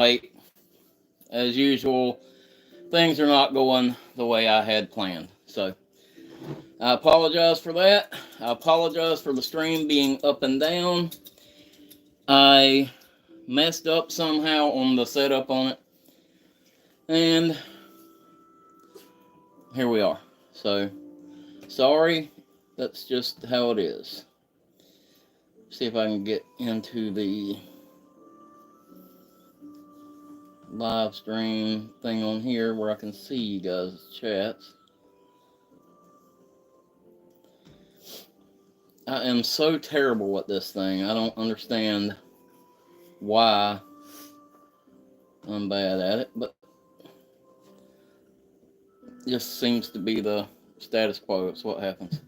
late. As usual, things are not going the way I had planned. So I apologize for that. I apologize for the stream being up and down. I messed up somehow on the setup on it. And here we are. So sorry. That's just how it is. See if I can get into the live stream thing on here where I can see you guys' chats. I am so terrible at this thing. I don't understand why I'm bad at it, but it just seems to be the status quo. It's what happens.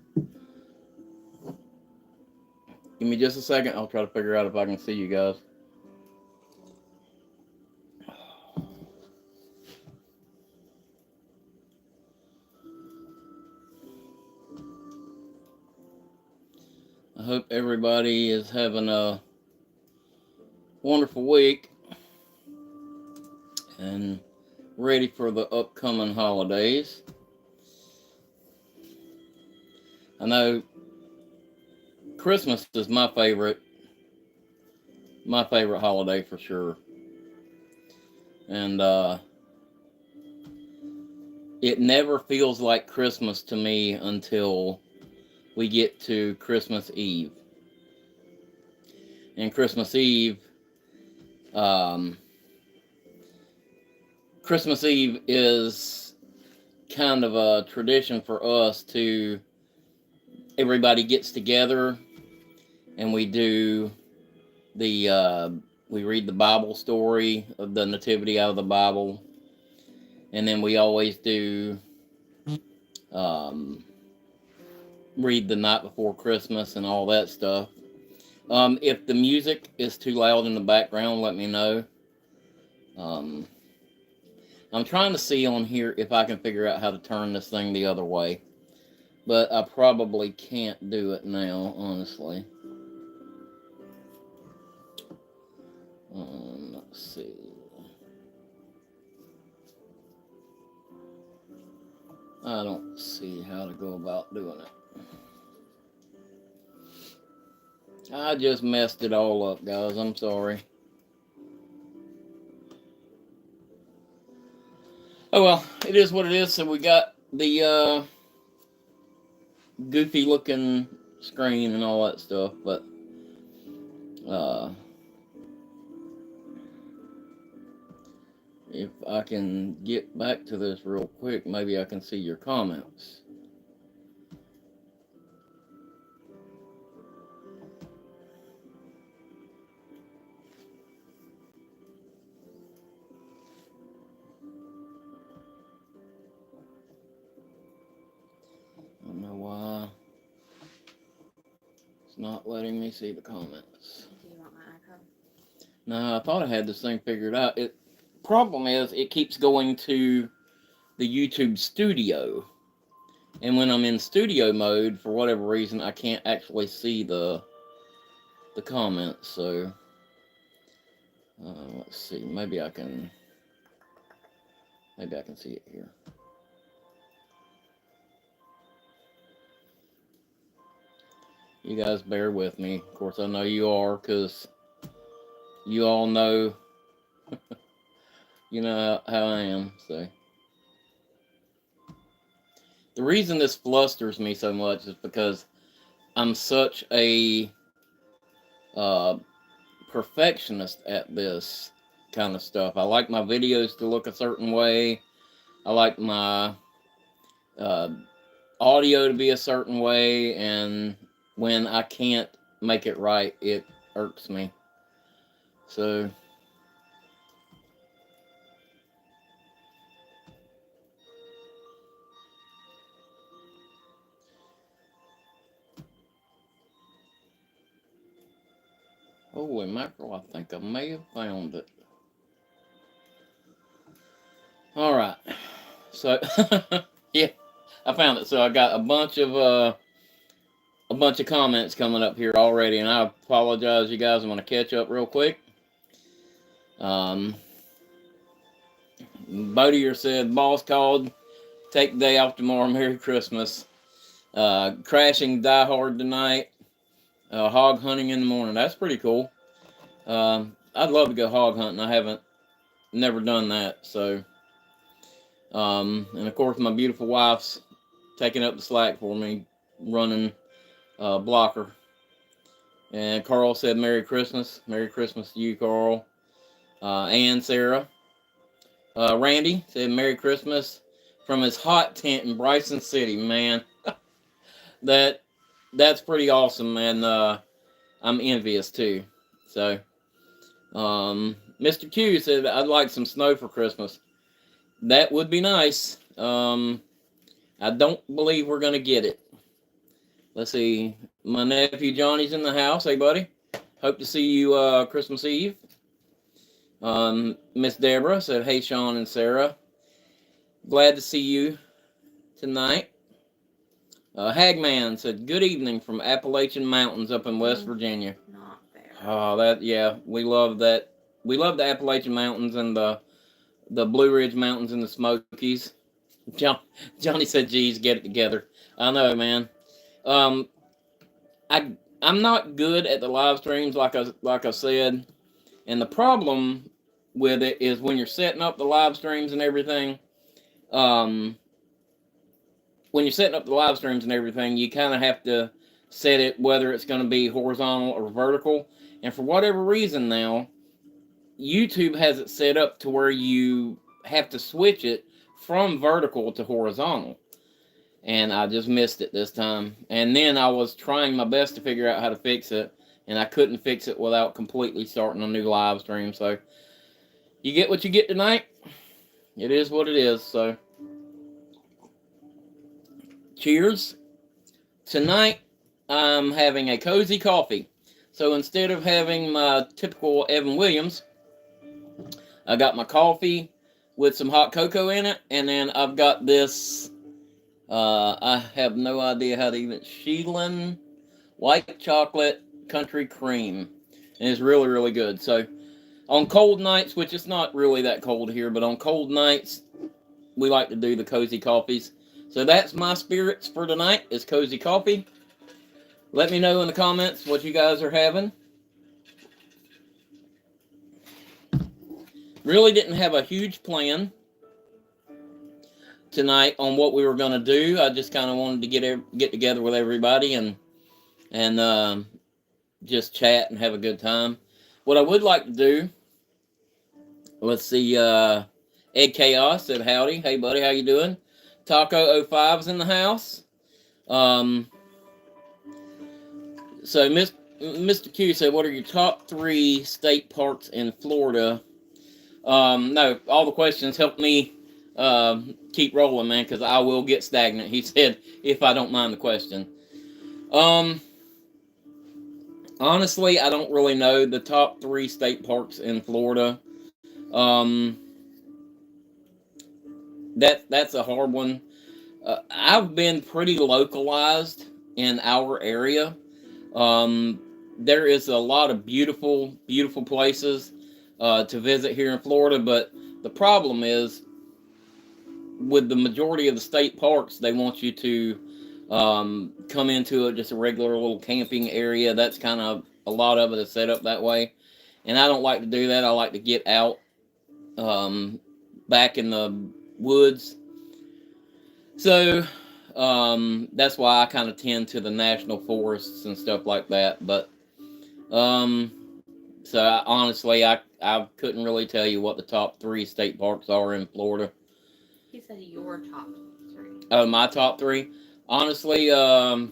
Give me just a second. I'll try to figure out if I can see you guys. I hope everybody is having a wonderful week and ready for the upcoming holidays. I know Christmas is my favorite holiday for sure. And it never feels like Christmas to me until we get to Christmas Eve. And Christmas Eve is kind of a tradition for us to everybody gets together and we do we read the Bible story of the Nativity out of the Bible, and then we always do read the night before Christmas and all that stuff. If the music is too loud in the background, let me know. I'm trying to see on here if I can figure out how to turn this thing the other way, but I probably can't do it now, honestly. Let's see. I don't see how to go about doing it. I just messed it all up, guys. I'm sorry. Oh well, it is what it is. So we got the goofy looking screen and all that stuff, but if I can get back to this real quick, maybe I can see your comments. I don't know why it's not letting me see the comments. Do you want my iPad? No, I thought I had this thing figured out. It problem is it keeps going to the YouTube studio. And when I'm in studio mode, for whatever reason, I can't actually see the comments. So let's see. Maybe I can see it here. You guys bear with me. Of course, I know you are, because you all know, you know how I am. So the reason this flusters me so much is because I'm such a perfectionist at this kind of stuff. I like my videos to look a certain way. I like my audio to be a certain way, and when I can't make it right, it irks me. So holy mackerel, I think I may have found it. All right. So yeah, I found it. So I got a bunch of comments coming up here already, and I apologize, you guys. I'm gonna catch up real quick. Bodier said, boss called. Take the day off tomorrow. Merry Christmas. Crashing Die Hard tonight. Hog hunting in the morning. That's pretty cool. I'd love to go hog hunting. I haven't never done that. So, and of course, my beautiful wife's taking up the slack for me, running blocker. And Carl said, Merry Christmas. Merry Christmas to you, Carl. And Sarah. Randy said, Merry Christmas from his hot tent in Bryson City, man. That's pretty awesome, and I'm envious too. So, Mr. Q said, I'd like some snow for Christmas. That would be nice. I don't believe we're going to get it. Let's see. My nephew Johnny's in the house. Hey, buddy. Hope to see you Christmas Eve. Miss Deborah said, hey, Sean and Sarah. Glad to see you tonight. Hagman said, good evening from Appalachian Mountains up in West Virginia. Not fair. Oh, yeah, we love that. We love the Appalachian Mountains and the Blue Ridge Mountains and the Smokies. Johnny said, geez, get it together. I know, man. I'm not good at the live streams, like I said, and the problem with it is when you're setting up the live streams and everything. When you're setting up the live streams and everything, you kind of have to set it whether it's going to be horizontal or vertical. And for whatever reason now, YouTube has it set up to where you have to switch it from vertical to horizontal. And I just missed it this time. And then I was trying my best to figure out how to fix it, and I couldn't fix it without completely starting a new live stream. So you get what you get tonight. It is what it is. So cheers. Tonight I'm having a cozy coffee. So instead of having my typical Evan Williams, I got my coffee with some hot cocoa in it, and then I've got this, I have no idea how to even, Sheelan white chocolate country cream, and it's really, really good. So on cold nights, which it's not really that cold here, but on cold nights, we like to do the cozy coffees. So that's my spirits for tonight, is cozy coffee. Let me know in the comments what you guys are having. Really didn't have a huge plan tonight on what we were going to do. I just kind of wanted to get together with everybody and just chat and have a good time. What I would like to do, let's see, Ed Chaos said howdy. Hey, buddy, how you doing? Taco 05's in the house. So Mr. Q said, what are your top 3 state parks in Florida? No, all the questions help me keep rolling, man, because I will get stagnant, he said, if I don't mind the question. Honestly, I don't really know the top 3 state parks in Florida. That's a hard one. I've been pretty localized in our area. There is a lot of beautiful, beautiful places to visit here in Florida, but the problem is with the majority of the state parks, they want you to come into just a regular little camping area. That's kind of, a lot of it is set up that way, and I don't like to do that. I like to get out back in the woods. So that's why I kind of tend to the national forests and stuff like that. But so honestly, I couldn't really tell you what the top 3 state parks are in Florida. He said your top 3. Oh, my top 3? Honestly, I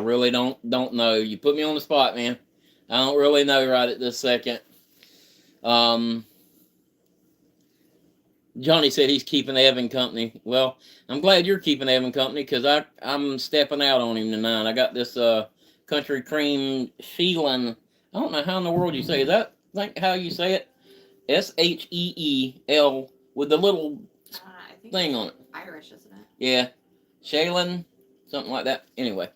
really don't know. You put me on the spot, man. I don't really know right at this second. Johnny said he's keeping Evan company. Well, I'm glad you're keeping Evan company, because I'm stepping out on him tonight. I got this country cream Sheelan. I don't know how in the world you say it. Is that like how you say it? Sheel with the little thing on it. Irish, isn't it? Yeah, Sheelan, something like that. Anyway.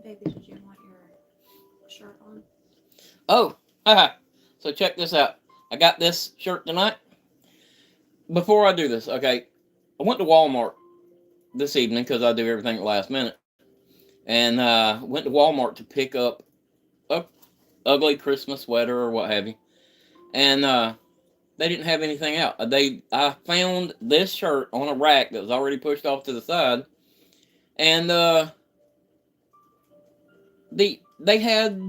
Baby, did you want your shirt on? Oh, haha. So check this out. I got this shirt tonight. Before I do this, okay, I went to Walmart this evening because I do everything at last minute, and went to Walmart to pick up a ugly Christmas sweater or what have you, and they didn't have anything out. I found this shirt on a rack that was already pushed off to the side, and they had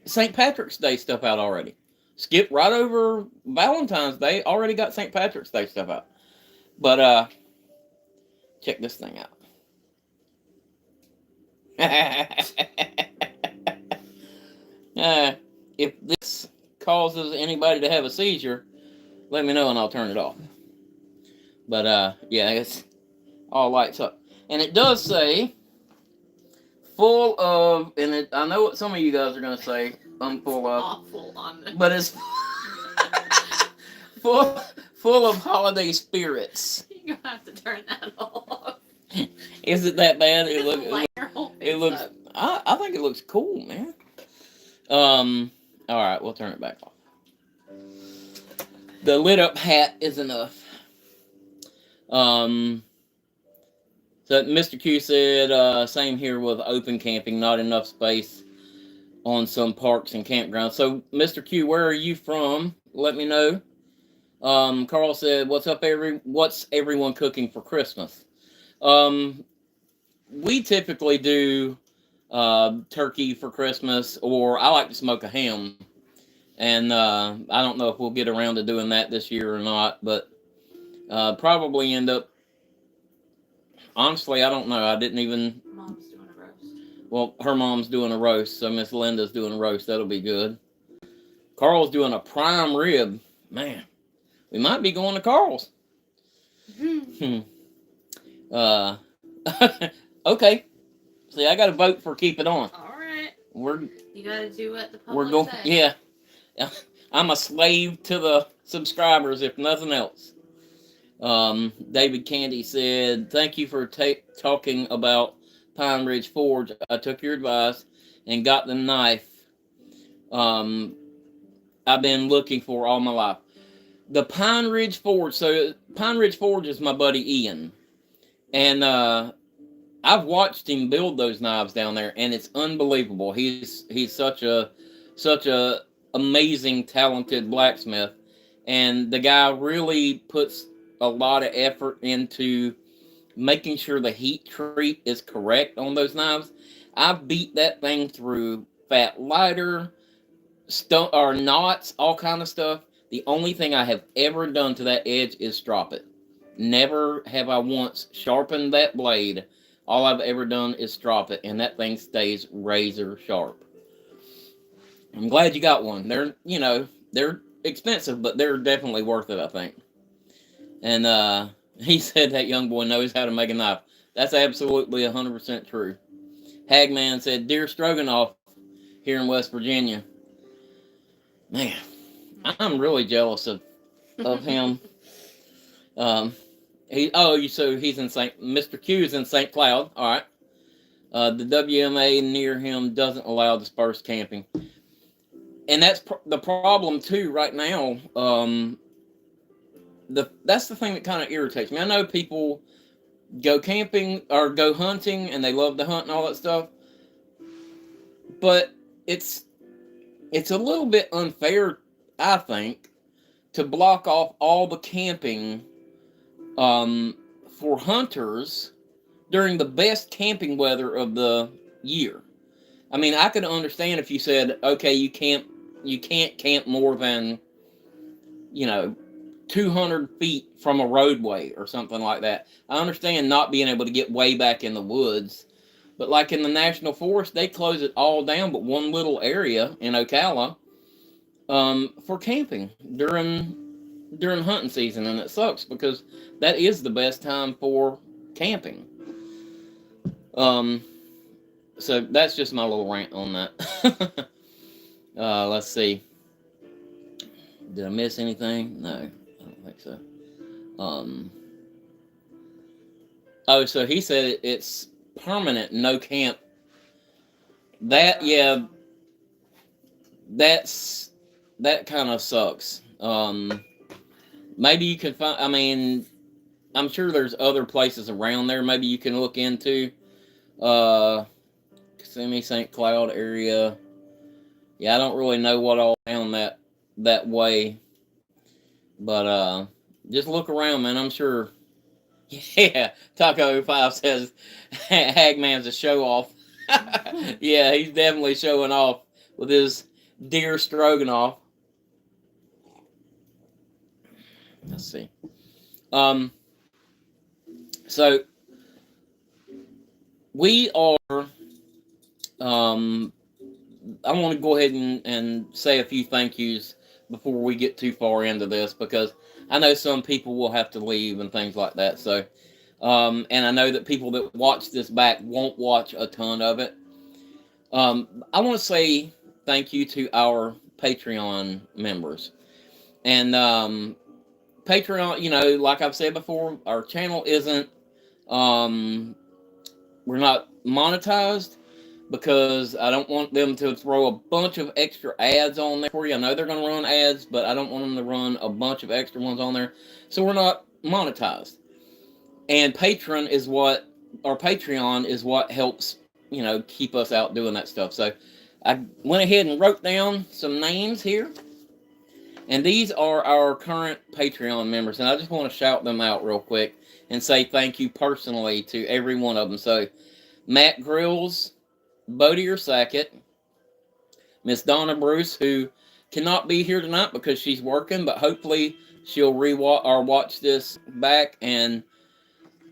St. Patrick's Day stuff out already. Skip right over Valentine's Day. Already got St. Patrick's Day stuff out. But check this thing out. If this causes anybody to have a seizure, let me know and I'll turn it off. But yeah, it's all lights up, and it does say full of, and I know what some of you guys are gonna say. I'm full of, awful on this. but it's full of holiday spirits. You're gonna have to turn that off. Is it that bad? It looks. Up. I think it looks cool, man. All right, we'll turn it back off. The lit up hat is enough. So Mr. Q said, same here with open camping, not enough space on some parks and campgrounds. So Mr. Q, where are you from? Let me know. Carl said, what's everyone cooking for Christmas? We typically do turkey for Christmas, or I like to smoke a ham. And I don't know if we'll get around to doing that this year or not, but probably end up. Honestly, I don't know. I didn't even. Mom's doing a roast. Well, her mom's doing a roast, so Miss Linda's doing a roast. That'll be good. Carl's doing a prime rib. Man, we might be going to Carl's. Okay. See, I got to vote for keep it on. All right. You gotta do what the public We're going. says. Yeah. I'm a slave to the subscribers, if nothing else. David Candy said, thank you for talking about Pine Ridge Forge. I took your advice and got the knife I've been looking for all my life. The Pine Ridge Forge. So Pine Ridge Forge is my buddy Ian. And I've watched him build those knives down there, and it's unbelievable. He's such a amazing, talented blacksmith. And the guy really puts a lot of effort into making sure the heat treat is correct on those knives. I've beat that thing through fat lighter, or knots, all kind of stuff. The only thing I have ever done to that edge is strop it. Never have I once sharpened that blade. All I've ever done is strop it, and that thing stays razor sharp. I'm glad you got one. They're expensive, but they're definitely worth it, I think. And he said that young boy knows how to make a knife. That's absolutely 100% true. Hagman said, deer stroganoff here in West Virginia. Man, I'm really jealous of him. So he's in Mr. Q's in St. Cloud. All right. The WMA near him doesn't allow dispersed camping. And that's the problem too right now. That's the thing that kind of irritates me. I know people go camping or go hunting and they love to hunt and all that stuff, but it's a little bit unfair, I think, to block off all the camping for hunters during the best camping weather of the year. I mean, I could understand if you said, okay, you can't camp more than 200 feet from a roadway or something like that. I understand not being able to get way back in the woods, but like in the National Forest, they close it all down but one little area in Ocala for camping during hunting season, and it sucks because that is the best time for camping. So that's just my little rant on that. Let's see. Did I miss anything? No, I don't think so. So he said it's permanent, no camp. That, yeah, that kind of sucks. Maybe you can find. I mean, I'm sure there's other places around there. Maybe you can look into Kissimmee, St. Cloud area. Yeah, I don't really know what all down that way, but just look around, man. I'm sure. Yeah, Taco 5 says Hagman's a show off. Yeah, he's definitely showing off with his deer stroganoff. Let's see. So we are. I want to go ahead and say a few thank yous before we get too far into this, because I know some people will have to leave and things like that. So, and I know that people that watch this back won't watch a ton of it. I want to say thank you to our Patreon members. And Patreon, you know, like I've said before, our channel isn't, we're not monetized, because I don't want them to throw a bunch of extra ads on there for you. I know they're going to run ads, but I don't want them to run a bunch of extra ones on there. So we're not monetized. And Patreon is what helps, you know, keep us out doing that stuff. So I went ahead and wrote down some names here. And these are our current Patreon members. And I just want to shout them out real quick and say thank you personally to every one of them. So Matt Grills, Bodier Sackett, Miss Donna Bruce, who cannot be here tonight because she's working, but hopefully she'll watch this back, and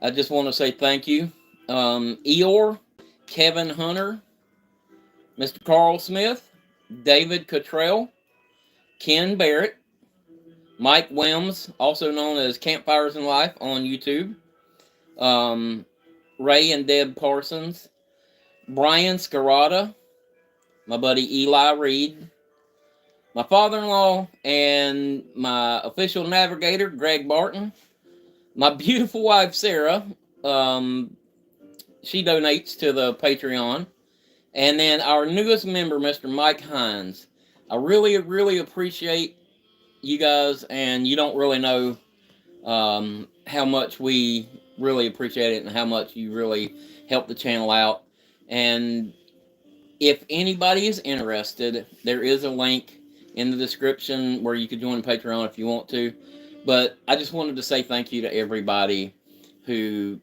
I just want to say thank you. Eeyore, Kevin Hunter, Mr. Carl Smith, David Cottrell, Ken Barrett, Mike Wims, also known as Campfires in Life on YouTube, Ray and Deb Parsons, Brian Scarata, my buddy Eli Reed, my father-in-law and my official navigator, Greg Barton, my beautiful wife, Sarah. She donates to the Patreon. And then our newest member, Mr. Mike Hines. I really, really appreciate you guys, and you don't really know how much we really appreciate it and how much you really help the channel out. And if anybody is interested, there is a link in the description where you could join Patreon if you want to. But I just wanted to say thank you to everybody who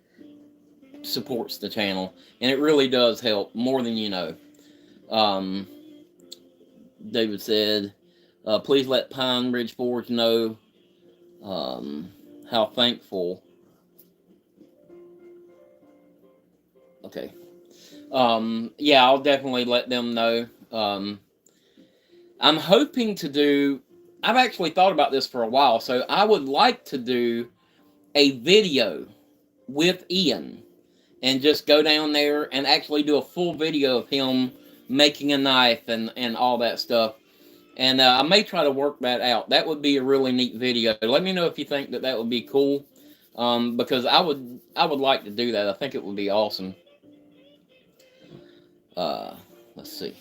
supports the channel. And it really does help, more than you know. David said, please let Pine Ridge Forge know how thankful. Okay. Yeah, I'll definitely let them know. I'm hoping to do, I've actually thought about this for a while, so I would like to do a video with Ian and just go down there and actually do a full video of him making a knife and all that stuff. And I may try to work that out. That would be a really neat video. Let me know if you think that would be cool, because I would like to do that. I think it would be awesome. Let's see.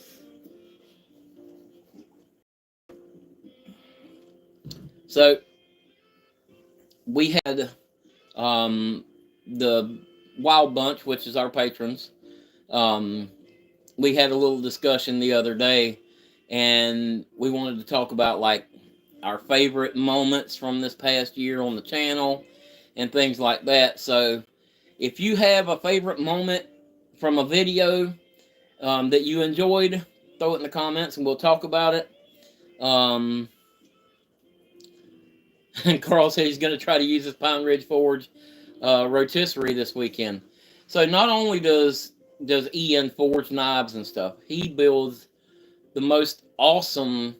So we had the Wild Bunch, which is our patrons. We had a little discussion the other day, and we wanted to talk about like our favorite moments from this past year on the channel and things like that. So if you have a favorite moment from a video that you enjoyed, throw it in the comments and we'll talk about it. And Carl said he's going to try to use his Pine Ridge Forge rotisserie this weekend. So not only does Ian forge knives and stuff, he builds the most awesome,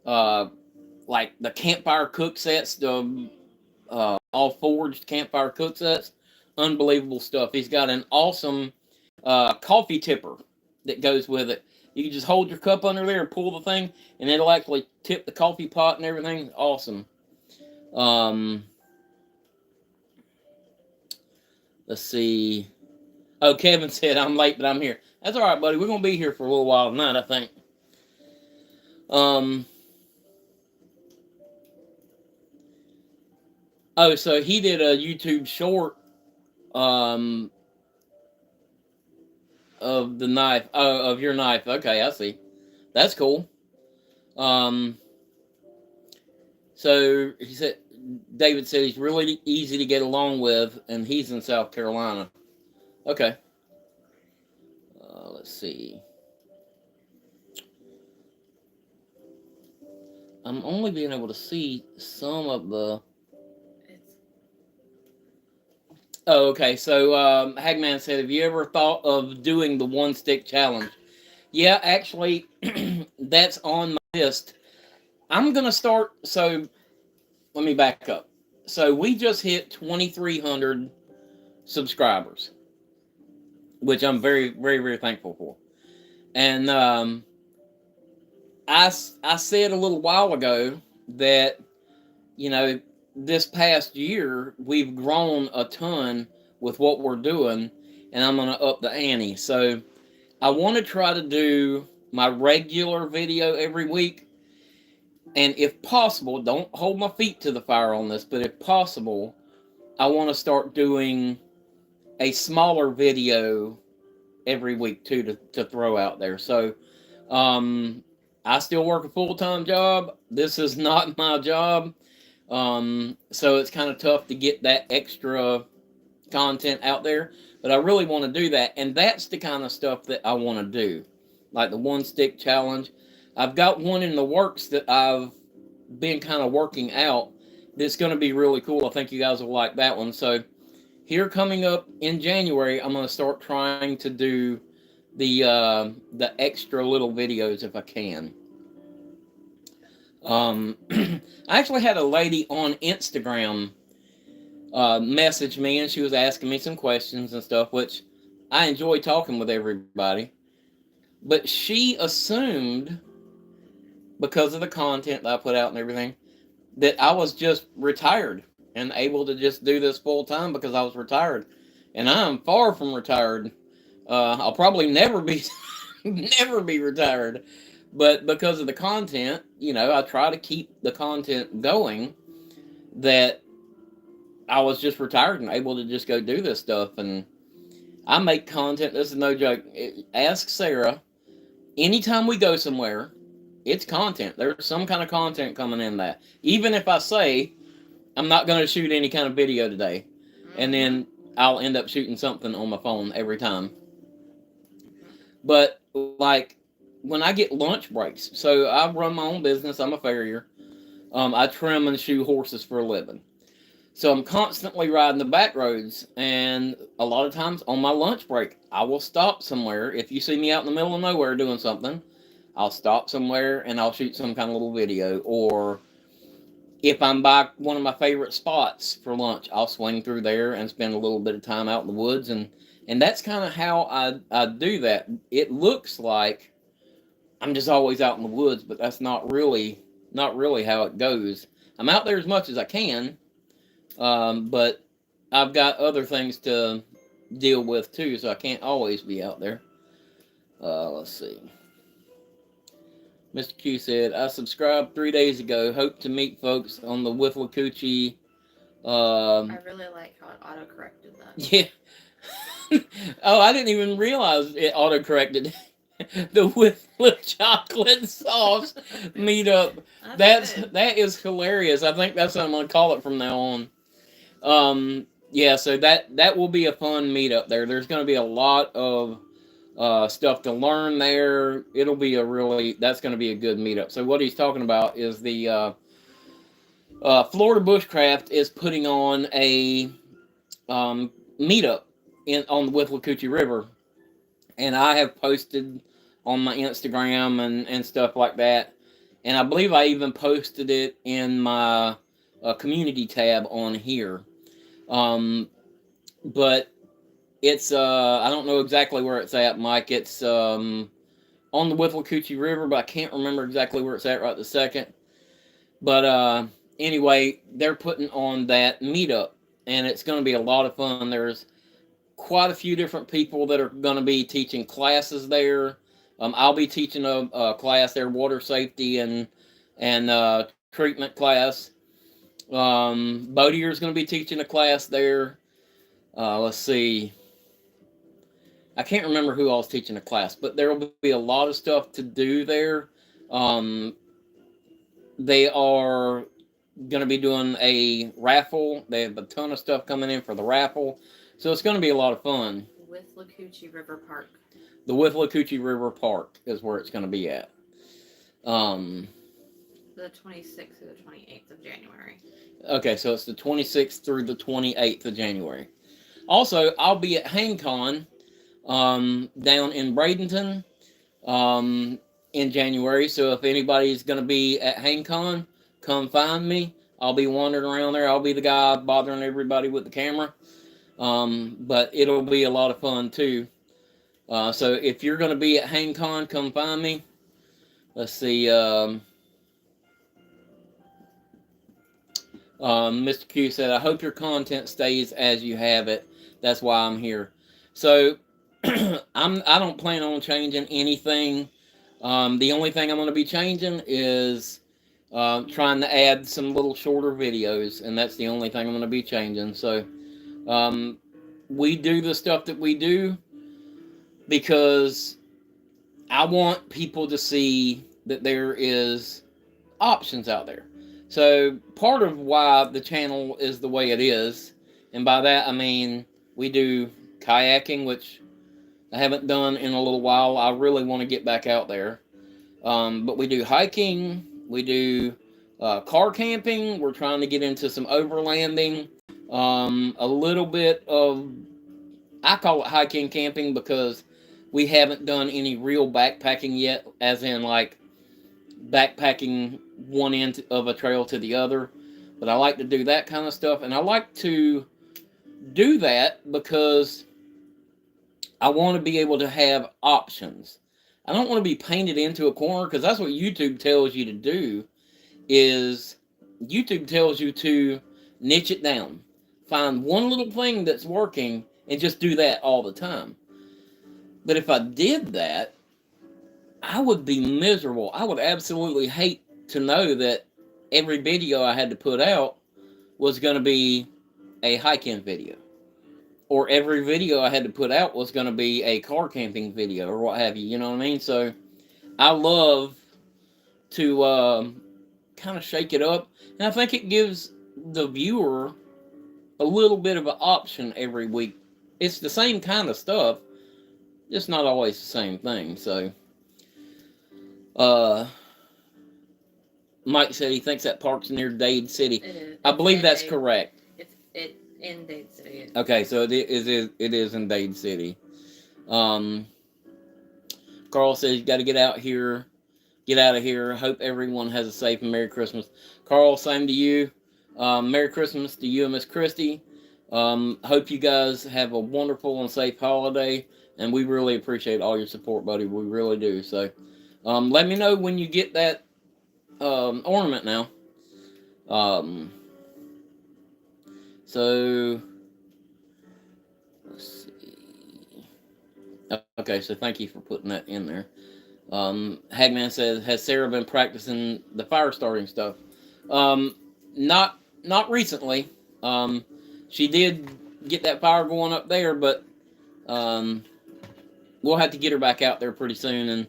like the campfire cook sets, the all forged campfire cook sets. Unbelievable stuff. He's got an awesome coffee tipper that goes with it. You can just hold your cup under there and pull the thing, and it'll actually tip the coffee pot and everything. Awesome. Let's see. Oh, Kevin said, I'm late, but I'm here. That's all right, buddy. We're going to be here for a little while tonight, I think. Um. Oh, so he did a YouTube short um of the knife. Oh, of your knife. Okay, I see. That's cool. Um. So he said, David said he's really easy to get along with, and he's in South Carolina. Okay. Let's see. I'm only being able to see some of the. Oh, okay. So Hagman said, "Have you ever thought of doing the one stick challenge?" Yeah, actually, that's on my list. I'm gonna start. So let me back up. So we just hit 2,300 subscribers, which I'm very, very, very thankful for. And I said a little while ago that, you know, this past year we've grown a ton with what we're doing, and I'm gonna up the ante. So I want to try to do my regular video every week, and if possible, don't hold my feet to the fire on this, but if possible, I want to start doing a smaller video every week too to throw out there. So I still work a full-time job. This is not my job. So it's kind of tough to get that extra content out there, but I really want to do that. And that's the kind of stuff that I want to do, like the one stick challenge. I've got one in the works that I've been kind of working out that's going to be really cool. I think you guys will like that one. So here coming up in January, I'm going to start trying to do the extra little videos if I can. I actually had a lady on Instagram message me, and she was asking me some questions and stuff, which I enjoy talking with everybody. But she assumed, because of the content that I put out and everything, that I was just retired and able to just do this full time because I was retired. And I'm far from retired. I'll probably never be never be retired. But because of the content, you know, I try to keep the content going, that I was just retired and able to just go do this stuff. And I make content. This is no joke. Ask Sarah. Anytime we go somewhere, it's content. There's some kind of content coming in that. Even if I say I'm not going to shoot any kind of video today, and then I'll end up shooting something on my phone every time. But like when I get lunch breaks, so I run my own business. I'm a farrier. I trim and shoe horses for a living. So I'm constantly riding the back roads, and a lot of times on my lunch break, I will stop somewhere. If you see me out in the middle of nowhere doing something, I'll stop somewhere and I'll shoot some kind of little video. Or if I'm by one of my favorite spots for lunch, I'll swing through there and spend a little bit of time out in the woods. And that's kind of how I do that. It looks like I'm just always out in the woods, but that's not really how it goes. I'm out there as much as I can. But I've got other things to deal with too, so I can't always be out there. Let's see. Mr. Q said, I subscribed 3 days ago. Hope to meet folks on the Withlacoochee. I really like how it auto-corrected that. Yeah. Oh, I didn't even realize it auto-corrected. The with chocolate sauce meetup. That is hilarious. I think that's what I'm gonna call it from now on. Yeah, so that will be a fun meetup there. There's gonna be a lot of stuff to learn there. That's gonna be a good meetup. So what he's talking about is the Florida Bushcraft is putting on a meetup on the Withlacoochee River, and I have posted on my Instagram and stuff like that, and I believe I even posted it in my community tab on here. But it's I don't know exactly where it's at, Mike. It's on the Withlacoochee River, but I can't remember exactly where it's at right this second. But anyway, they're putting on that meetup, and it's going to be a lot of fun. There's quite a few different people that are going to be teaching classes there, I'll be teaching a class there, water safety and treatment class. Bodier's going to be teaching a class there. Let's see. I can't remember who else teaching a class, but there will be a lot of stuff to do there. Um, they are going to be doing a raffle. They have a ton of stuff coming in for the raffle, so it's going to be a lot of fun. Withlacoochee River Park. The Withlacoochee River Park is where it's going to be at. The 26th to the 28th of January. Okay, so it's the 26th through the 28th of January. Also, I'll be at HangCon down in Bradenton in January. So if anybody's going to be at HangCon, come find me. I'll be wandering around there. I'll be the guy bothering everybody with the camera. But it'll be a lot of fun too. So if you're going to be at HangCon, come find me. Let's see. Mr. Q said, I hope your content stays as you have it. That's why I'm here. So I don't plan on changing anything. The only thing I'm going to be changing is trying to add some little shorter videos, and that's the only thing I'm going to be changing. So we do the stuff that we do because I want people to see that there is options out there. So part of why the channel is the way it is, and by that I mean we do kayaking, which I haven't done in a little while. I really want to get back out there. But we do hiking, we do car camping, we're trying to get into some overlanding, a little bit of, I call it hiking camping because we haven't done any real backpacking yet, as in like backpacking one end of a trail to the other. But I like to do that kind of stuff, and I like to do that because I want to be able to have options. I don't want to be painted into a corner, because that's what YouTube tells you to do. Is YouTube tells you to niche it down, find one little thing that's working and just do that all the time. But if I did that, I would be miserable. I would absolutely hate to know that every video I had to put out was going to be a hiking video, or every video I had to put out was going to be a car camping video, or what have you. You know what I mean? So I love to kind of shake it up, and I think it gives the viewer a little bit of an option every week. It's the same kind of stuff, just not always the same thing. So Mike said he thinks that park's near Dade City. It is. I believe that's correct. It's in Dade City. Okay, so it is in Dade City. Carl says you got to get out of here. Hope everyone has a safe and Merry Christmas. Carl, same to you. Merry Christmas to you and Miss Christie. Hope you guys have a wonderful and safe holiday, and we really appreciate all your support, buddy. We really do. So let me know when you get that ornament now. So let's see. Okay, so thank you for putting that in there. Hagman says, has Sarah been practicing the fire starting stuff? Not recently. She did get that fire going up there, but we'll have to get her back out there pretty soon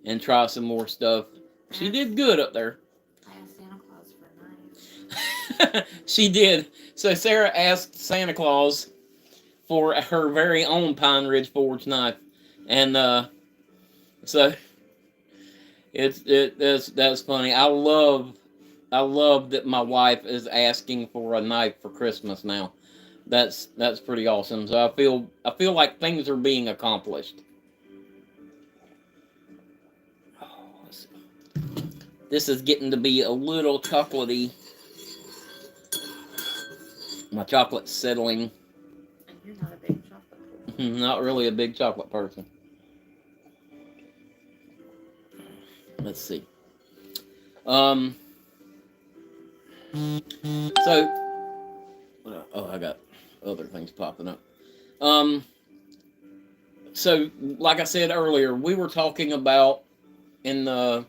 and try some more stuff. She did good up there. I asked Santa Claus for a knife. She did. So Sarah asked Santa Claus for her very own Pine Ridge Forge knife, and so that's funny. I love that my wife is asking for a knife for Christmas now. That's pretty awesome. So I feel like things are being accomplished. This is getting to be a little chocolatey. My chocolate's settling. And you're not a big chocolate person. Not really a big chocolate person. Let's see. So, I got other things popping up. So, like I said earlier, we were talking about in the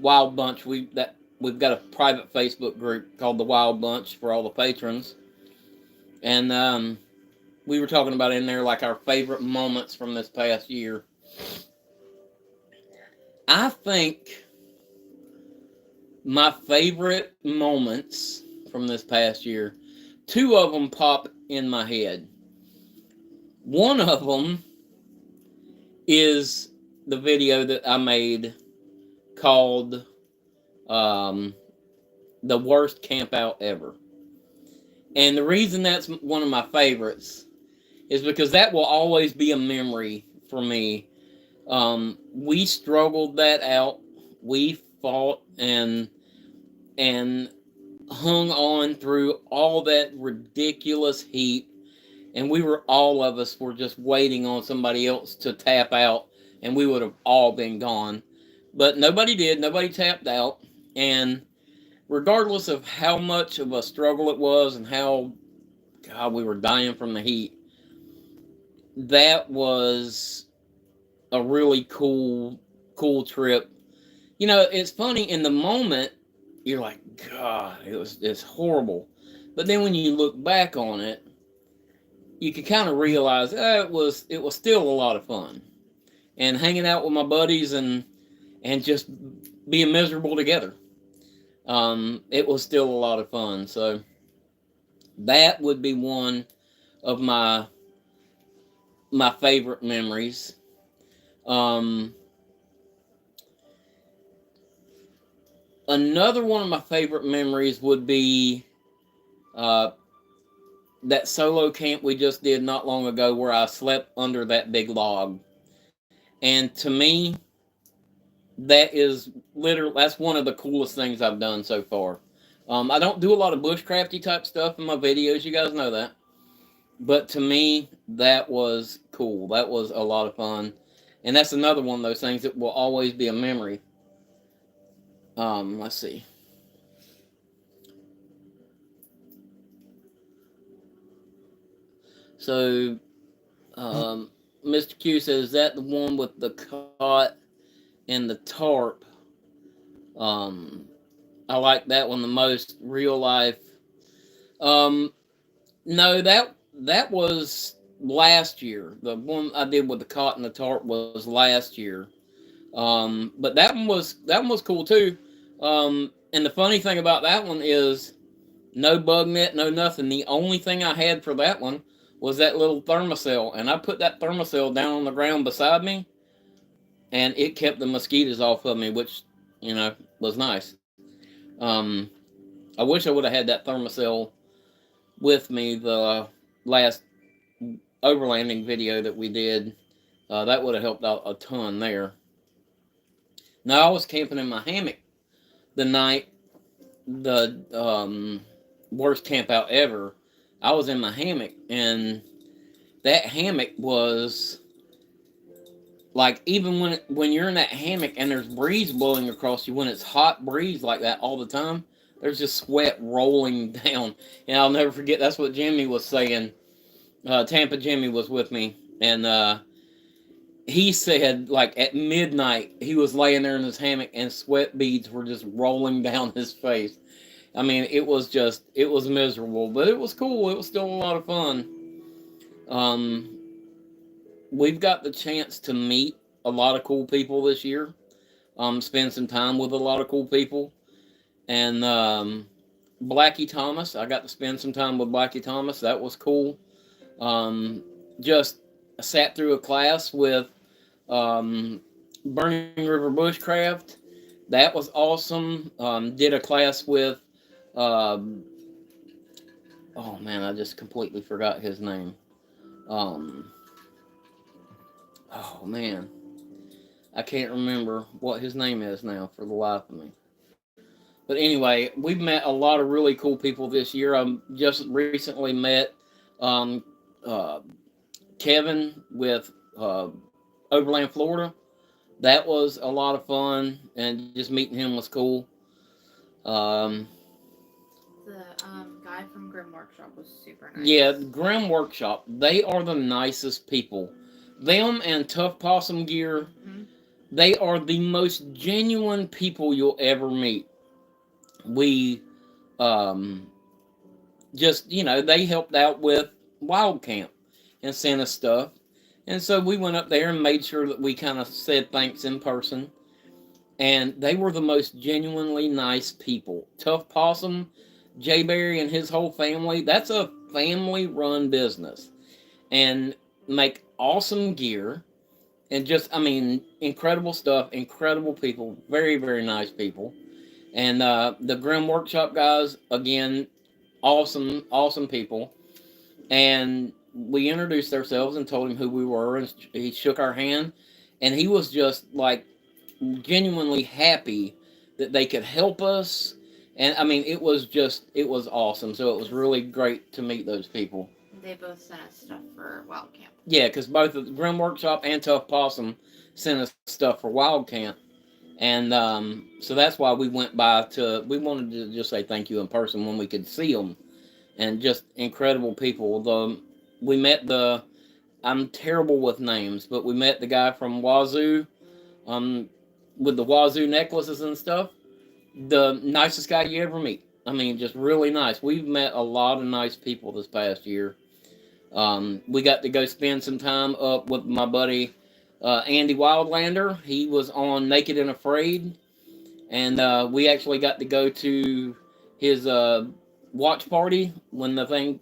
Wild Bunch. We've got a private Facebook group called the Wild Bunch for all the patrons, and we were talking about in there like our favorite moments from this past year. I think my favorite moments from this past year, two of them pop in my head. One of them is the video that I made called The Worst Camp Out Ever. And the reason that's one of my favorites is because that will always be a memory for me. We struggled that out. We fought and hung on through all that ridiculous heat, and all of us were just waiting on somebody else to tap out, and we would have all been gone. But nobody did. Nobody tapped out, and regardless of how much of a struggle it was and how God we were dying from the heat, that was a really cool trip. You know, it's funny in the moment you're like, God, it's horrible. But then when you look back on it, you can kind of realize it was still a lot of fun. And hanging out with my buddies and just being miserable together. It was still a lot of fun. So that would be one of my favorite memories. Another one of my favorite memories would be that solo camp we just did not long ago where I slept under that big log. And to me, that's one of the coolest things I've done so far. I don't do a lot of bushcrafty type stuff in my videos, you guys know that. But to me, that was cool. That was a lot of fun. And that's another one of those things that will always be a memory. Let's see. So, Mr. Q says, is that the one with the cot and the tarp? I like that one the most. Real life. No, that was last year. The one I did with the cot and the tarp was last year. But that one was cool too. And the funny thing about that one is no bug net, no nothing. The only thing I had for that one was that little thermocell, and I put that thermocell down on the ground beside me, and it kept the mosquitoes off of me, which was nice. I wish I would have had that thermocell with me the last overlanding video that we did. That would have helped out a ton there. Now, I was camping in my hammock the night the worst camp out ever. I was in my hammock, and that hammock was like, even when you're in that hammock and there's breeze blowing across you, when it's hot breeze like that all the time, there's just sweat rolling down. And I'll never forget, that's what Jimmy was saying. Tampa Jimmy was with me, and he said, like, at midnight, he was laying there in his hammock and sweat beads were just rolling down his face. I mean, it was miserable, but it was cool. It was still a lot of fun. We've got the chance to meet a lot of cool people this year. Spend some time with a lot of cool people. And Blackie Thomas, I got to spend some time with Blackie Thomas. That was cool. Just sat through a class with Burning River Bushcraft. That was awesome. Did a class with oh man, I just completely forgot his name. Oh man, I can't remember what his name is now for the life of me. But anyway, we've met a lot of really cool people this year. I just recently met Kevin with Overland Florida. That was a lot of fun, and just meeting him was cool. The guy from Grim Workshop was super nice. Yeah, Grim Workshop. They are the nicest people. them and Tough Possum Gear, Mhm. they are the most genuine people you'll ever meet. We um, just, they helped out with Wild Camp and sent us stuff. And so we went up there and made sure that we kind of said thanks in person. And they were the most genuinely nice people. Tough Possum, Jay Berry and his whole family, that's a family run business. And make awesome gear and just, incredible stuff, incredible people, very, very nice people. And the Grim Workshop guys, again, awesome, awesome people. And we introduced ourselves and told him who we were, and he shook our hand. And he was just like genuinely happy that they could help us. And it was awesome. So it was really great to meet those people. They both sent us stuff for Wild Camp. Yeah, because both the Grim Workshop and Tough Possum sent us stuff for Wild Camp. And so that's why we went by we wanted to just say thank you in person when we could see them. And just incredible people. We met I'm terrible with names, but we met the guy from Wazoo, with the Wazoo necklaces and stuff. The nicest guy you ever meet. Just really nice. We've met a lot of nice people this past year. We got to go spend some time up with my buddy Andy Wildlander. He was on Naked and Afraid, and we actually got to go to his watch party when the thing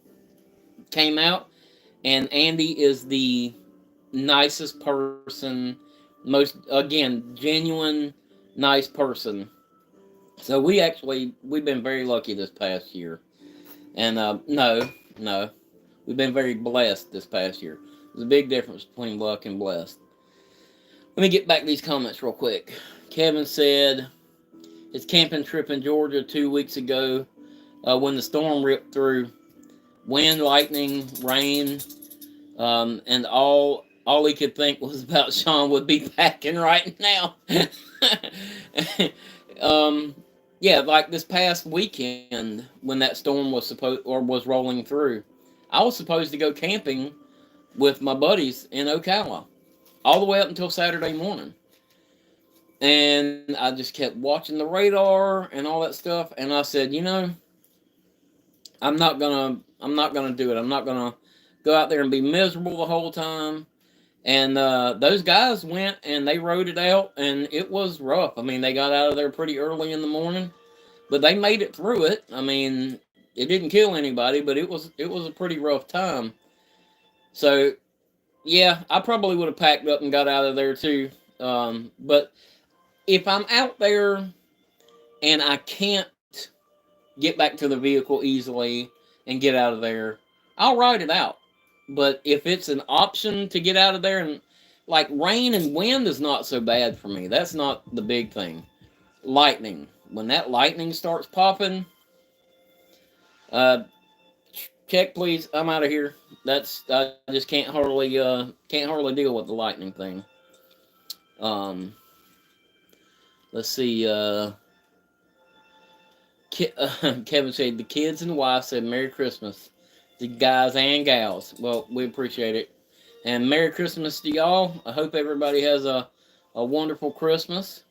came out. And Andy is the nicest person, most, again, genuine, nice person. So we've been very lucky this past year. And no, we've been very blessed this past year. There's a big difference between luck and blessed. Let me get back to these comments real quick. Kevin said his camping trip in Georgia 2 weeks ago, when the storm ripped through, wind, lightning, rain, and all he could think was about Sean would be packing right now. Yeah, like this past weekend when that storm was rolling through, I was supposed to go camping with my buddies in Ocala all the way up until Saturday morning. And I just kept watching the radar and all that stuff, and I said, I'm not gonna do it. I'm not gonna go out there and be miserable the whole time. And those guys went and they rode it out, and it was rough. They got out of there pretty early in the morning, but they made it through it. It didn't kill anybody, but it was a pretty rough time. So yeah, I probably would have packed up and got out of there too. But if I'm out there and I can't get back to the vehicle easily and get out of there, I'll ride it out. But if it's an option to get out of there, and like rain and wind is not so bad for me. That's not the big thing. Lightning. When that lightning starts popping, check please. I'm out of here. I just can't hardly deal with the lightning thing. Let's see. Kevin said the kids and the wife said Merry Christmas. The guys and gals. Well, we appreciate it. And Merry Christmas to y'all. I hope everybody has a wonderful Christmas.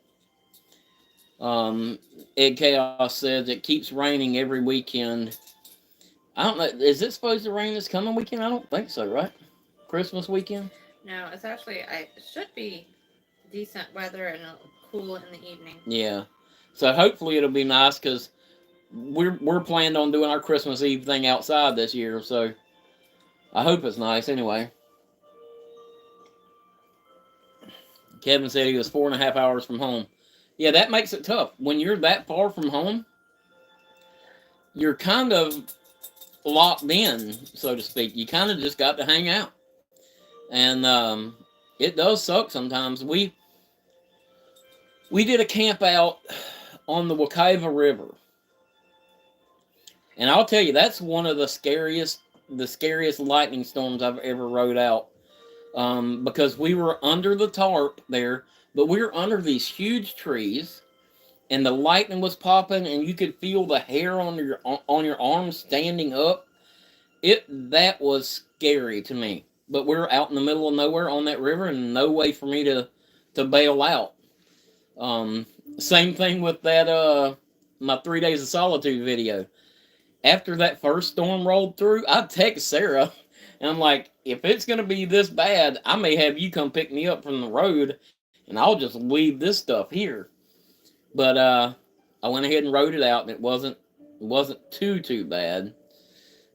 Ed Chaos says it keeps raining every weekend. I don't know. Is it supposed to rain this coming weekend? I don't think so, right? Christmas weekend? No, it's actually, it should be decent weather and cool in the evening. Yeah. So hopefully it'll be nice, because we're planning on doing our Christmas Eve thing outside this year, so I hope it's nice anyway. Kevin said he was 4.5 hours from home. Yeah, that makes it tough. When you're that far from home, you're kind of locked in, so to speak. You kind of just got to hang out. And it does suck sometimes. We did a camp out on the Wekiva River. And I'll tell you, that's one of the scariest lightning storms I've ever rode out. Because we were under the tarp there, but we were under these huge trees, and the lightning was popping, and you could feel the hair on your arms standing up. That was scary to me. but we're out in the middle of nowhere on that river, and no way for me to bail out. Same thing with that my 3 Days of Solitude video. After that first storm rolled through, I text Sarah, and I'm like, if it's gonna be this bad, I may have you come pick me up from the road, and I'll just leave this stuff here. But I went ahead and wrote it out, and it wasn't too bad.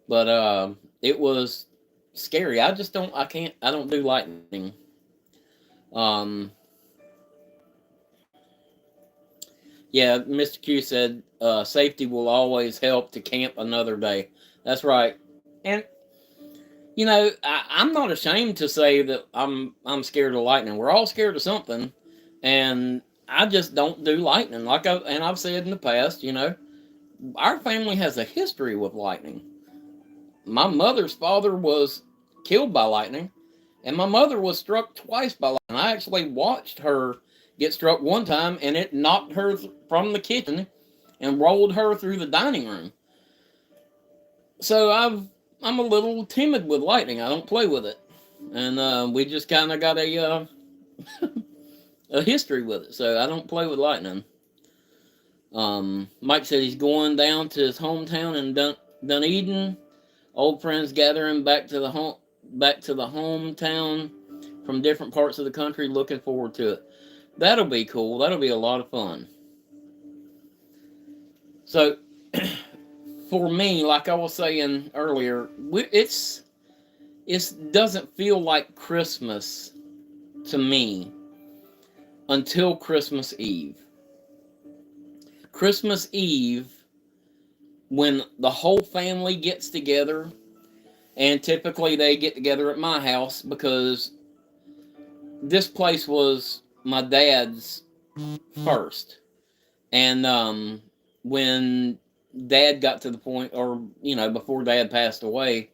But it was scary. I don't do lightning. Um, yeah, Mr. Q said safety will always help to camp another day. That's right. And I'm not ashamed to say that I'm scared of lightning. We're all scared of something, and I just don't do lightning. I've said in the past, our family has a history with lightning. My mother's father was killed by lightning, and my mother was struck twice by lightning. I actually watched her get struck one time, and it knocked her from the kitchen and rolled her through the dining room. So I'm a little timid with lightning. I don't play with it, and we just kind of got a history with it. So I don't play with lightning. Mike said he's going down to his hometown in Dunedin. Old friends gathering back to the hometown from different parts of the country. Looking forward to it. That'll be cool. That'll be a lot of fun. So, for me, like I was saying earlier, it doesn't feel like Christmas to me until Christmas Eve. Christmas Eve, when the whole family gets together, and typically they get together at my house because this place was my dad's first. And when Dad got to the point, or before Dad passed away,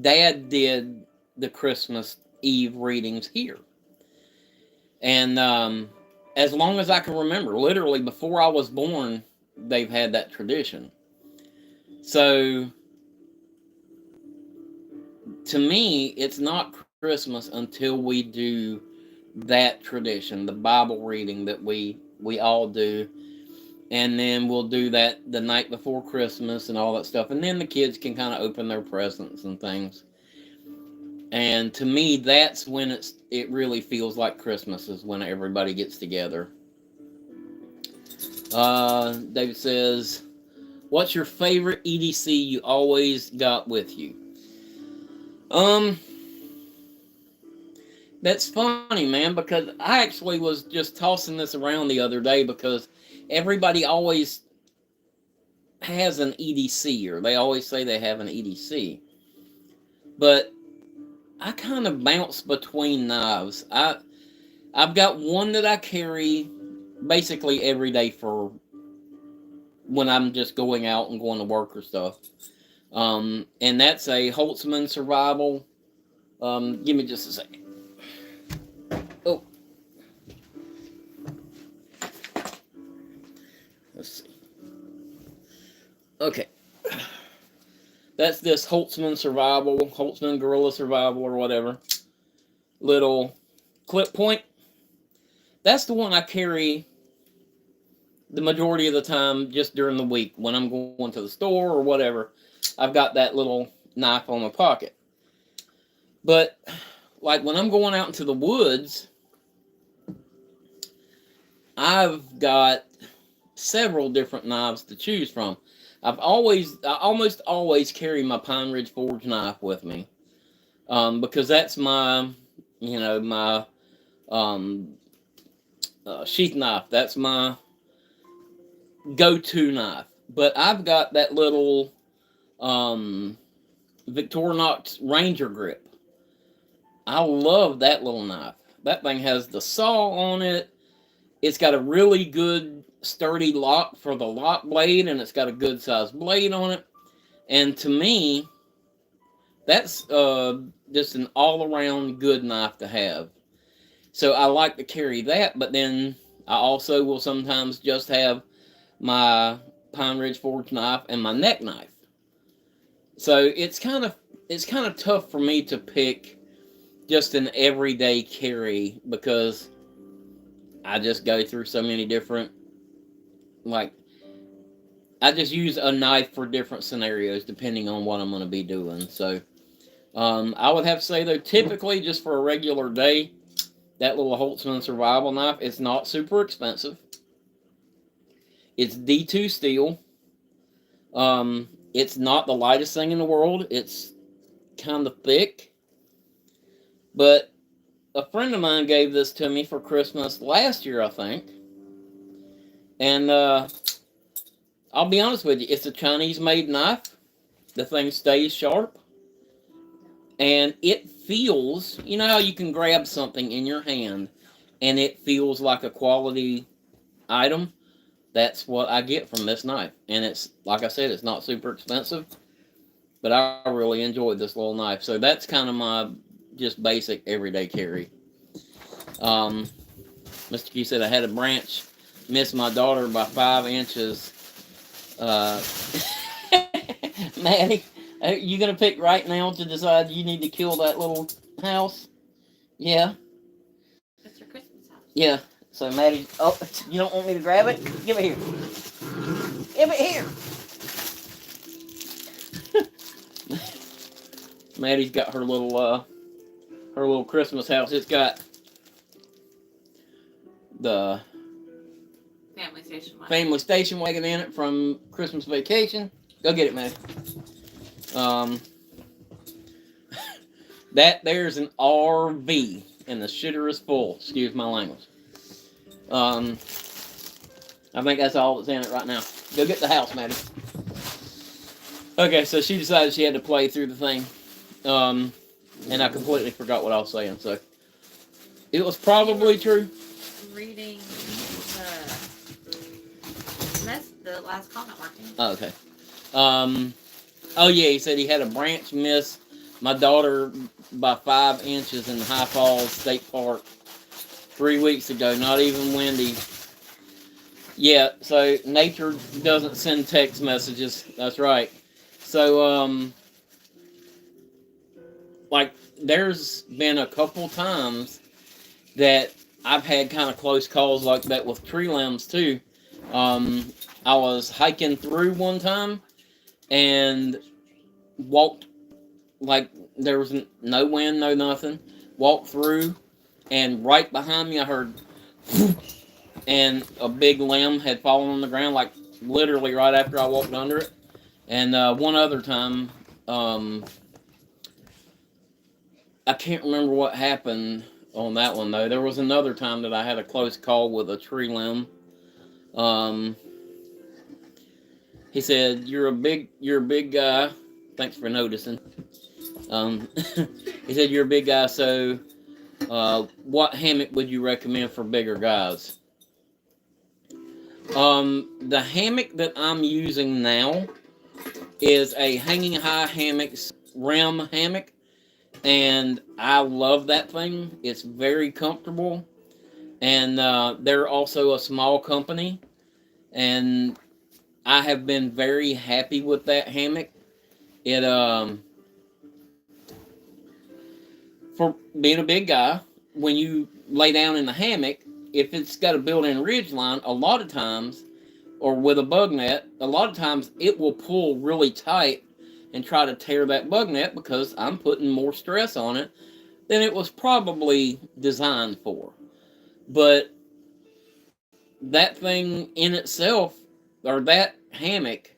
Dad did the Christmas Eve readings here. And as long as I can remember, literally before I was born, they've had that tradition. So, to me, it's not Christmas until we do that tradition, the Bible reading that we all do. And then we'll do that the night before Christmas and all that stuff. And then the kids can kind of open their presents and things. And to me, that's when it really feels like Christmas, is when everybody gets together. David says, what's your favorite EDC you always got with you? That's funny, man, because I actually was just tossing this around the other day, because everybody always has an EDC, or they always say they have an EDC. But I kind of bounce between knives. I've got one that I carry basically every day for when I'm just going out and going to work or stuff. And that's a Holtzman Survival. Give me just a second. Oh. Let's see. Okay. That's this Holtzman Survival, Holtzman Gorilla Survival, or whatever. Little clip point. That's the one I carry the majority of the time, just during the week when I'm going to the store or whatever. I've got that little knife on my pocket. But like when I'm going out into the woods, I've got several different knives to choose from. I almost always carry my Pine Ridge Forge knife with me, because that's my, my sheath knife. That's my go-to knife. But I've got that little Victorinox Ranger grip. I love that little knife. That thing has the saw on it. It's got a really good sturdy lock for the lock blade, and it's got a good sized blade on it. And to me, that's just an all-around good knife to have. So I like to carry that, but then I also will sometimes just have my Pine Ridge Forge knife and my neck knife. So it's kind of tough for me to pick just an everyday carry because I just go through so many different, like, I just use a knife for different scenarios depending on what I'm going to be doing. So, I would have to say, though, typically just for a regular day, that little Holtzman survival knife is not super expensive. It's D2 steel. It's not the lightest thing in the world. It's kind of thick. But a friend of mine gave this to me for Christmas last year, I think. And I'll be honest with you, it's a Chinese made knife. The thing stays sharp. And it feels, you know how you can grab something in your hand and it feels like a quality item? That's what I get from this knife. And it's, like I said, it's not super expensive. But I really enjoyed this little knife. So that's kind of my just basic everyday carry. Mr. Q said I had a branch miss my daughter by 5 inches. Maddie, you gonna pick right now to decide you need to kill that little house? Yeah. It's your Christmas house. Yeah. So Maddie, oh, you don't want me to grab it? Give it here. Give it here. Maddie's got her little Christmas house. It's got the family station wagon in it from Christmas Vacation. Go get it, Maddie. That there's an RV and the shitter is full. Excuse my language. I think that's all that's in it right now. Go get the house, Maddie. Okay, so she decided she had to play through the thing. And I completely forgot what I was saying, so it was probably true. Reading the last comment, Martin. Oh, okay. Oh yeah, he said he had a branch miss my daughter by 5 inches in High Falls State Park 3 weeks ago. Not even windy. Yeah, so nature doesn't send text messages. That's right. So, like, there's been a couple times that I've had kind of close calls like that with tree limbs too. I was hiking through one time and walked, like, there was no wind, no nothing. Walked through, and right behind me I heard and a big limb had fallen on the ground, like literally right after I walked under it. And one other time, I can't remember what happened on that one though. There was another time that I had a close call with a tree limb. He said, you're a big guy. Thanks for noticing. He said, you're a big guy, so what hammock would you recommend for bigger guys? The hammock that I'm using now is a Hanging High Hammocks Rim hammock, and I love that thing. It's very comfortable, and they're also a small company, and I have been very happy with that hammock. It for being a big guy, when you lay down in the hammock, if it's got a built-in ridge line, a lot of times, or with a bug net, a lot of times it will pull really tight and try to tear that bug net because I'm putting more stress on it than it was probably designed for. But that thing in itself, or that hammock,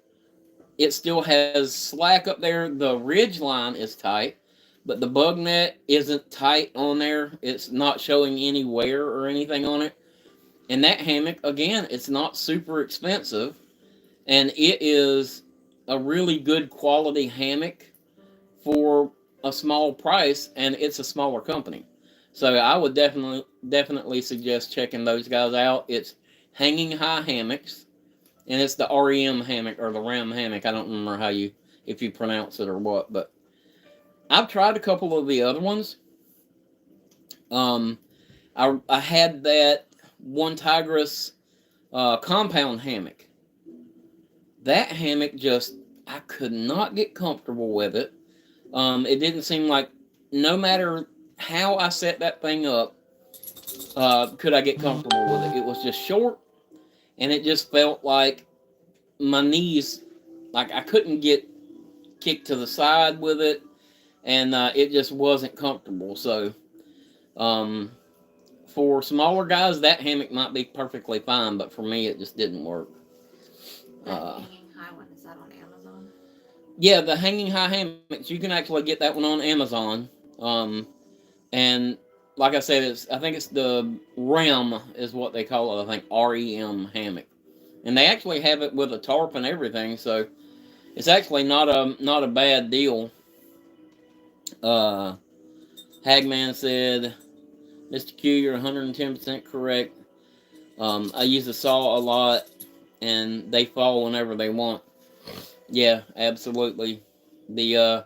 it still has slack up there. The ridge line is tight, but the bug net isn't tight on there. It's not showing any wear or anything on it. And that hammock, again, it's not super expensive, and it is a really good quality hammock for a small price, and it's a smaller company. So I would definitely suggest checking those guys out. It's Hanging High Hammocks, and it's the REM hammock, or the RAM hammock. I don't remember if you pronounce it or what, but I've tried a couple of the other ones. I had that one Tigris compound hammock. That hammock I could not get comfortable with it. It didn't seem like, no matter how I set that thing up, could I get comfortable with it. It was just short, and it just felt like my knees, like I couldn't get kicked to the side with it, and it just wasn't comfortable. So, um, for smaller guys, that hammock might be perfectly fine, but for me, it just didn't work. That hanging high one, is that on Amazon? Yeah, the hanging high hammocks, you can actually get that one on Amazon. And like I said, I think it's the REM is what they call it. I think REM hammock, and they actually have it with a tarp and everything. So it's actually not a bad deal. Uh, Hagman said, "Mr. Q, you're 110% correct. I use a saw a lot, and they fall whenever they want." Yeah, absolutely. You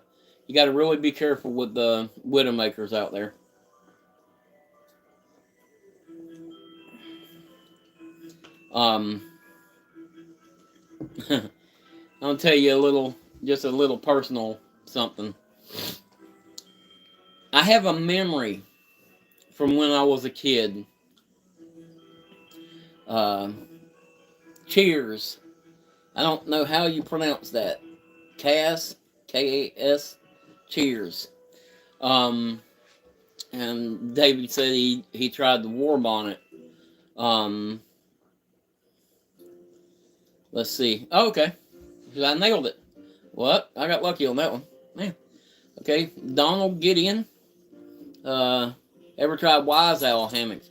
got to really be careful with the widowmakers out there. Um, I'll tell you just a little personal something. I have a memory from when I was a kid. Uh, Cheers. I don't know how you pronounce that. Cass, Kas, Cheers. Um, and David said he tried the war bonnet. Um, let's see. Oh, okay, I nailed it. What? I got lucky on that one. Man. Okay, Donald Gideon. Uh, Ever tried Wise Owl hammocks?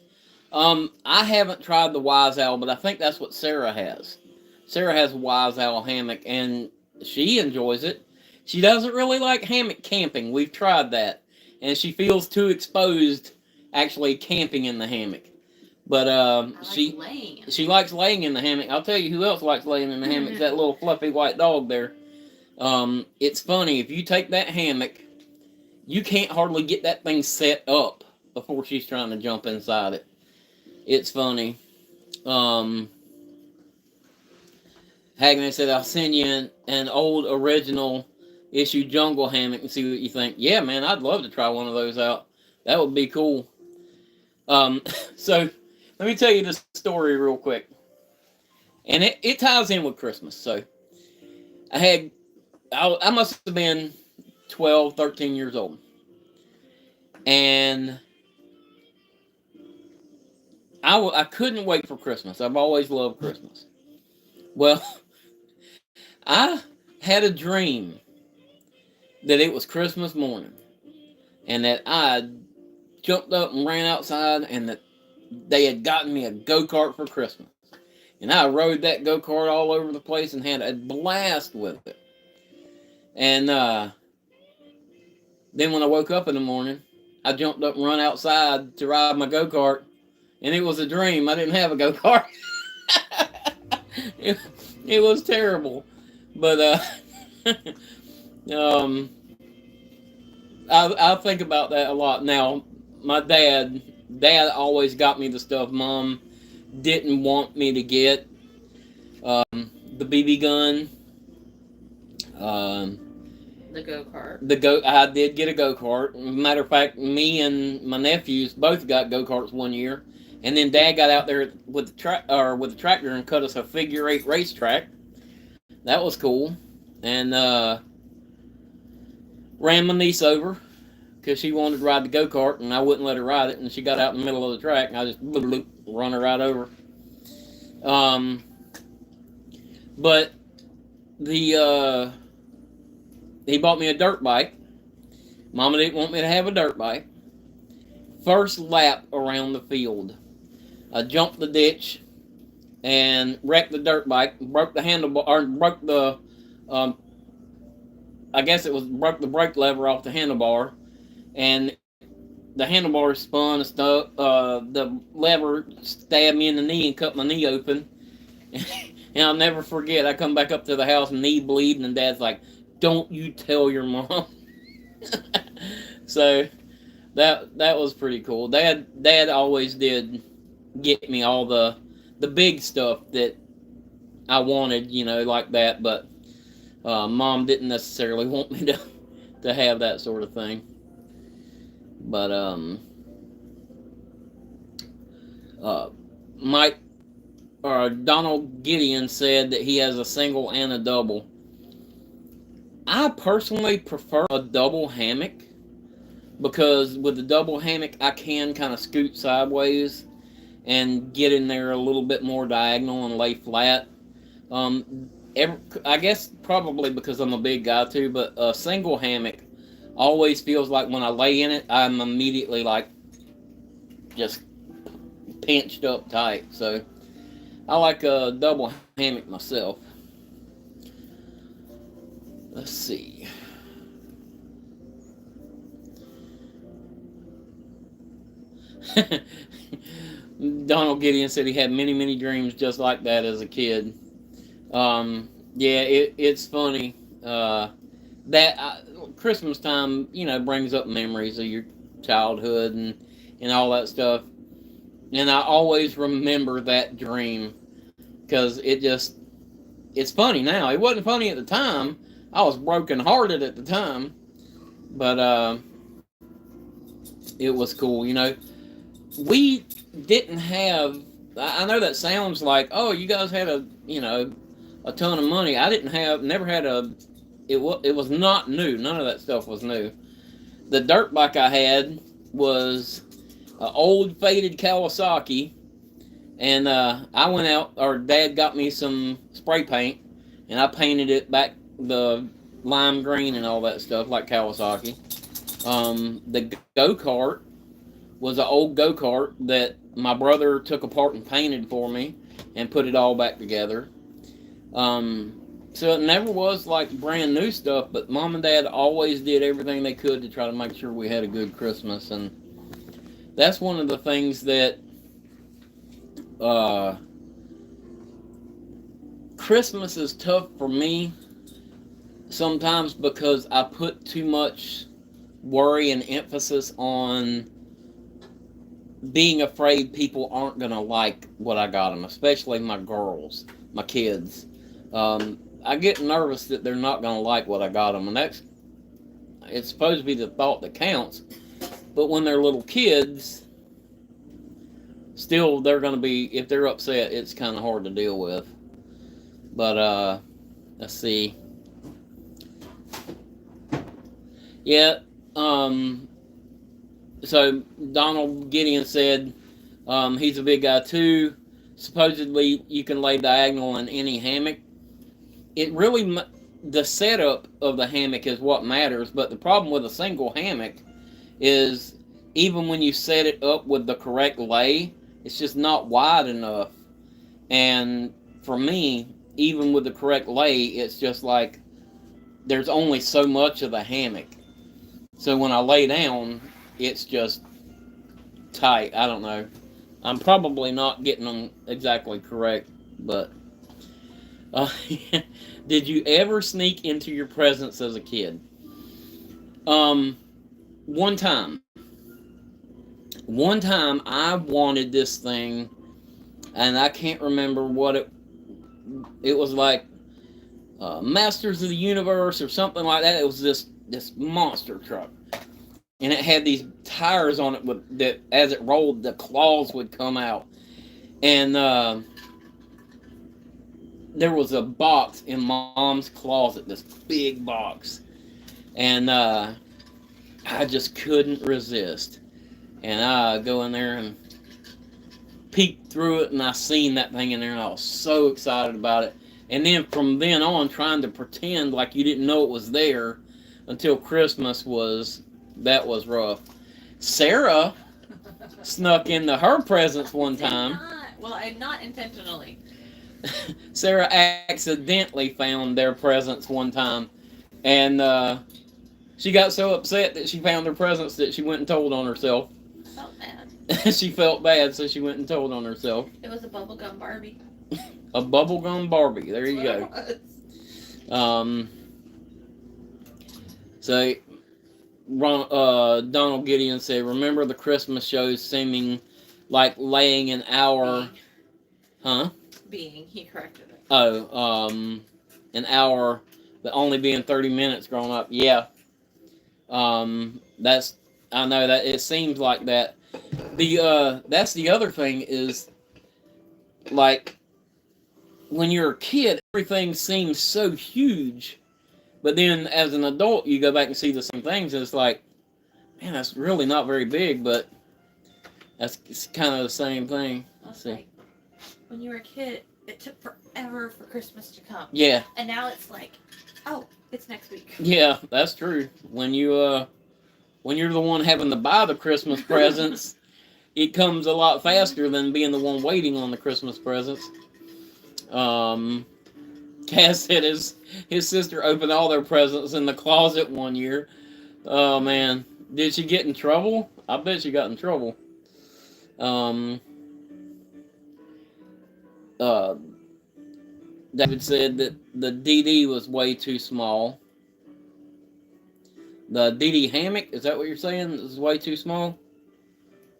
I haven't tried the Wise Owl, but I think that's what Sarah has. Sarah has a Wise Owl hammock, and she enjoys it. She doesn't really like hammock camping. We've tried that, and she feels too exposed actually camping in the hammock. But she likes laying in the hammock. I'll tell you who else likes laying in the hammock. That little fluffy white dog there. It's funny, if you take that hammock, you can't hardly get that thing set up before she's trying to jump inside it. It's funny. Hagman said, "I'll send you an old original issue jungle hammock and see what you think." Yeah, man, I'd love to try one of those out. That would be cool. So let me tell you this story real quick. And it ties in with Christmas. So I must have been 12, 13 years old. And I couldn't wait for Christmas. I've always loved Christmas. Well, I had a dream that it was Christmas morning and that I jumped up and ran outside and that they had gotten me a go-kart for Christmas. And I rode that go-kart all over the place and had a blast with it. And then when I woke up in the morning, I jumped up and run outside to ride my go-kart, and it was a dream. I didn't have a go-kart. it was terrible. But I think about that a lot now. My dad always got me the stuff Mom didn't want me to get. The BB gun. I did get a go-kart. Matter of fact, me and my nephews both got go-karts one year, and then Dad got out there with the tractor and cut us a figure-8 racetrack. That was cool, and ran my niece over because she wanted to ride the go-kart, and I wouldn't let her ride it, and she got out in the middle of the track, and I just run her right over. But he bought me a dirt bike. Mama didn't want me to have a dirt bike. First lap around the field, I jumped the ditch and wrecked the dirt bike, broke the handlebar, or broke the, broke the brake lever off the handlebar, and the handlebar spun and stuck. The lever stabbed me in the knee and cut my knee open. And I'll never forget, I come back up to the house, knee bleeding, and Dad's like, "Don't you tell your mom." So that was pretty cool. Dad always did get me all the big stuff that I wanted, like that, but Mom didn't necessarily want me to have that sort of thing. But uh, Mike or Donald Gideon said that he has a single and a double. I personally prefer a double hammock because with the double hammock, I can kind of scoot sideways and get in there a little bit more diagonal and lay flat. I guess probably because I'm a big guy too, but a single hammock always feels like when I lay in it, I'm immediately like just pinched up tight. So I like a double hammock myself. Let's see. Donald Gideon said he had many, many dreams just like that as a kid. Yeah, it's funny. Christmas time, brings up memories of your childhood and all that stuff. And I always remember that dream because it's funny now. It wasn't funny at the time. I was brokenhearted at the time, but it was cool. We didn't have. I know that sounds like, oh, you guys had a ton of money. I didn't have, never had a. It was not new. None of that stuff was new. The dirt bike I had was an old faded Kawasaki, and I went out. Our dad got me some spray paint, and I painted it back the lime green and all that stuff like Kawasaki. The go kart was an old go kart that my brother took apart and painted for me, and put it all back together. So it never was like brand new stuff, but mom and dad always did everything they could to try to make sure we had a good Christmas, and that's one of the things that uh, Christmas is tough for me sometimes because I put too much worry and emphasis on being afraid people aren't going to like what I got them, especially my girls, my kids. I get nervous that they're not going to like what I got them, and it's supposed to be the thought that counts. But when they're little kids, still they're going to be, if they're upset, it's kind of hard to deal with. But let's see. Yeah. So Donald Gideon said he's a big guy too. Supposedly you can lay diagonal in any hammock. It really, the setup of the hammock is what matters, but the problem with a single hammock is even when you set it up with the correct lay, it's just not wide enough. And for me, even with the correct lay, it's just like there's only so much of the hammock. So when I lay down, it's just tight. I don't know. I'm probably not getting them exactly correct, but uh, did you ever sneak into your presents as a kid? Um, one time. One time I wanted this thing, and I can't remember what it was like. Masters of the Universe or something like that. It was this monster truck, and it had these tires on it that as it rolled, the claws would come out, and there was a box in mom's closet, this big box, and I just couldn't resist, and I go in there and peeked through it, and I seen that thing in there, and I was so excited about it. And then from then on, trying to pretend like you didn't know it was there until Christmas was rough. Sarah snuck into her presents one time. Not intentionally. Sarah accidentally found their presents one time, and she got so upset that she found their presents that she went and told on herself. I felt bad. She felt bad, so she went and told on herself. It was a bubblegum Barbie. A bubblegum Barbie. There you go. So Donald Gideon said, remember the Christmas shows seeming like laying an hour. Huh? He corrected it. Oh, an hour, but only being 30 minutes growing up. Yeah. That's I know that it seems like that. That's the other thing is like when you're a kid, everything seems so huge, but then as an adult, you go back and see the same things, and it's like, man, that's really not very big, but it's kind of the same thing. Let's see. Like when you were a kid, it took forever for Christmas to come. Yeah. And now it's like, oh, it's next week. Yeah, that's true. When you're the one having to buy the Christmas presents, it comes a lot faster than being the one waiting on the Christmas presents. Cass said his sister opened all their presents in the closet one year. Oh man, did she get in trouble? I bet she got in trouble. David said that the DD was way too small. The DD hammock, is that what you're saying? Is way too small?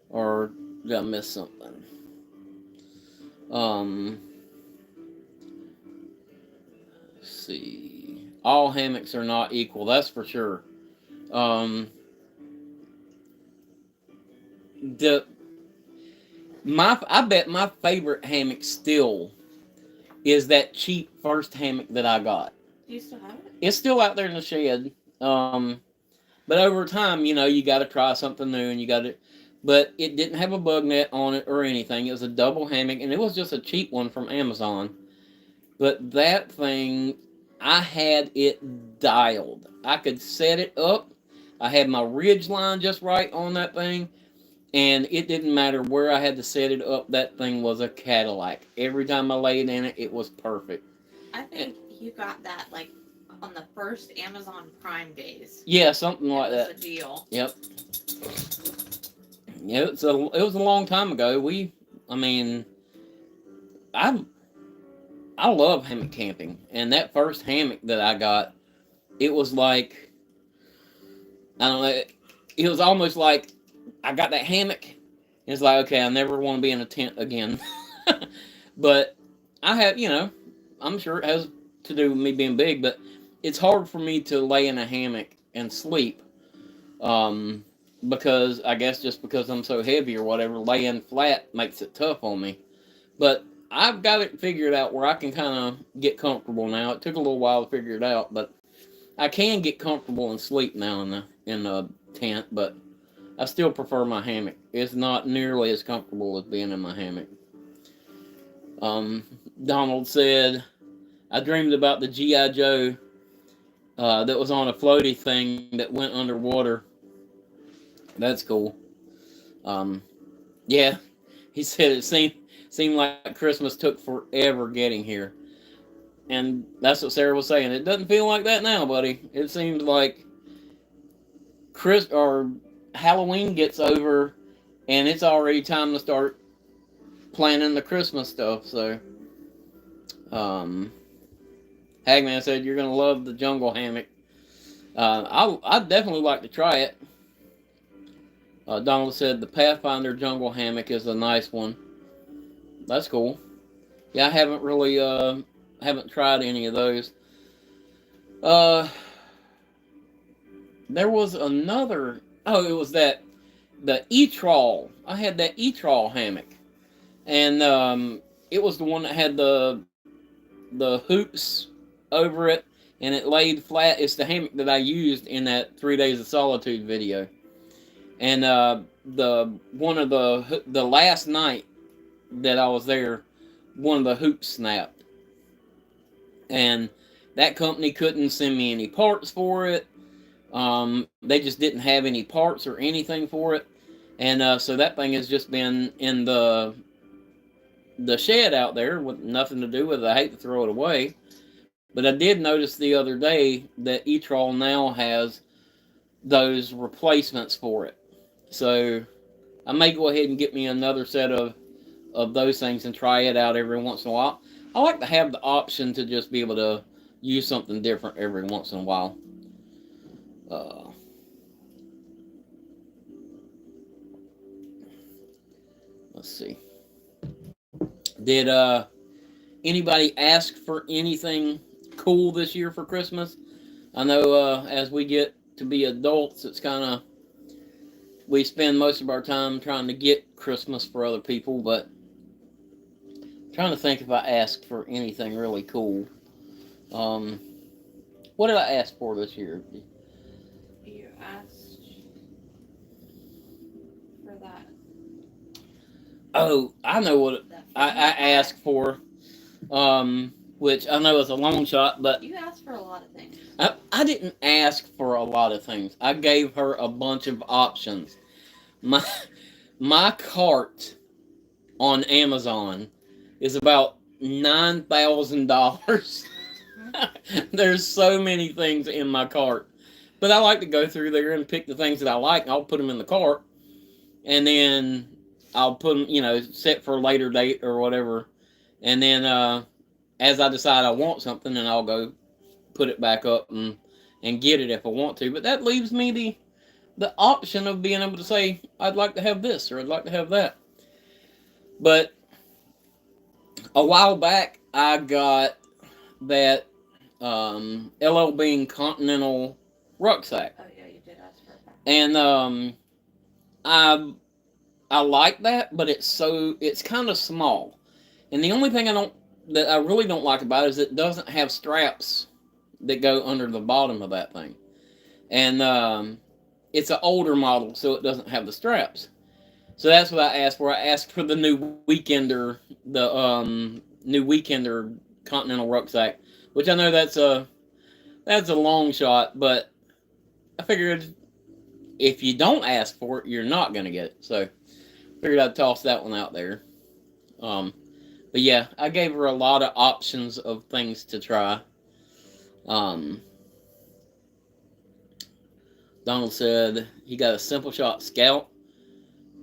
Or did I miss something? Let's see. All hammocks are not equal, that's for sure. I bet my favorite hammock still is that cheap first hammock that I got. Do you still have it? It's still out there in the shed. But over time, you got to try something new, and you got to. But it didn't have a bug net on it or anything. It was a double hammock, and it was just a cheap one from Amazon. But that thing, I had it dialed. I could set it up. I had my ridge line just right on that thing. And it didn't matter where I had to set it up. That thing was a Cadillac. Every time I laid in it, it was perfect. I think you got that like on the first Amazon Prime days. Yeah, something like that. It was a deal. Yep. Yeah, it was a long time ago. I love hammock camping, and that first hammock that I got, it was like, I don't know, it was almost like I got that hammock, and it's like, okay, I never want to be in a tent again. But I have, I'm sure it has to do with me being big, but it's hard for me to lay in a hammock and sleep. Because I guess just because I'm so heavy or whatever, laying flat makes it tough on me. But I've got it figured out where I can kind of get comfortable now. It took a little while to figure it out, but I can get comfortable and sleep now in the tent. But I still prefer my hammock. It's not nearly as comfortable as being in my hammock. Donald said, I dreamed about the G.I. Joe that was on a floaty thing that went underwater. That's cool. Yeah, he said it seemed like Christmas took forever getting here. And that's what Sarah was saying. It doesn't feel like that now, buddy. It seems like Halloween gets over and it's already time to start planning the Christmas stuff. So Hagman said you're gonna love the jungle hammock. I'd definitely like to try it. Donald said the Pathfinder jungle hammock is a nice one. That's cool. Yeah, I haven't really haven't tried any of those. There was another. Oh, it was the E-Trawl. I had that E-Trawl hammock, and it was the one that had the hoops over it, and it laid flat. It's the hammock that I used in that 3 Days of Solitude video. And the last night that I was there, one of the hoops snapped, and that company couldn't send me any parts for it. They just didn't have any parts or anything for it, and so that thing has just been in the shed out there with nothing to do with it. I hate to throw it away, but I did notice the other day that E-Trawl now has those replacements for it. So I may go ahead and get me another set of those things and try it out every once in a while. I like to have the option to just be able to use something different every once in a while. Let's see. Did anybody ask for anything cool this year for Christmas? I know as we get to be adults, it's kind of we spend most of our time trying to get Christmas for other people, but I'm trying to think if I asked for anything really cool. What did I ask for this year? You asked for that. Oh, I know what I asked for. Which I know is a long shot, but You asked for a lot of things. I didn't ask for a lot of things. I gave her a bunch of options. My cart on Amazon is about $9,000. There's so many things in my cart, but I like to go through there and pick the things that I like. And I'll put them in the cart, and then I'll put them, set for a later date or whatever. And then as I decide I want something, then I'll go put it back up and get it if I want to. But that leaves me the option of being able to say, I'd like to have this or I'd like to have that. But a while back, I got that LL Bean Continental rucksack. Oh yeah, you did ask for that. And I like that, but it's kind of small. And the only thing that I really don't like about it is it doesn't have straps that go under the bottom of that thing. And it's an older model, so it doesn't have the straps. So that's what I asked for. I asked for the new Weekender, Continental rucksack, which I know that's a long shot, but I figured if you don't ask for it, you're not gonna get it. So I figured I'd toss that one out there. But yeah, I gave her a lot of options of things to try. Donald said he got a Simple Shot Scout.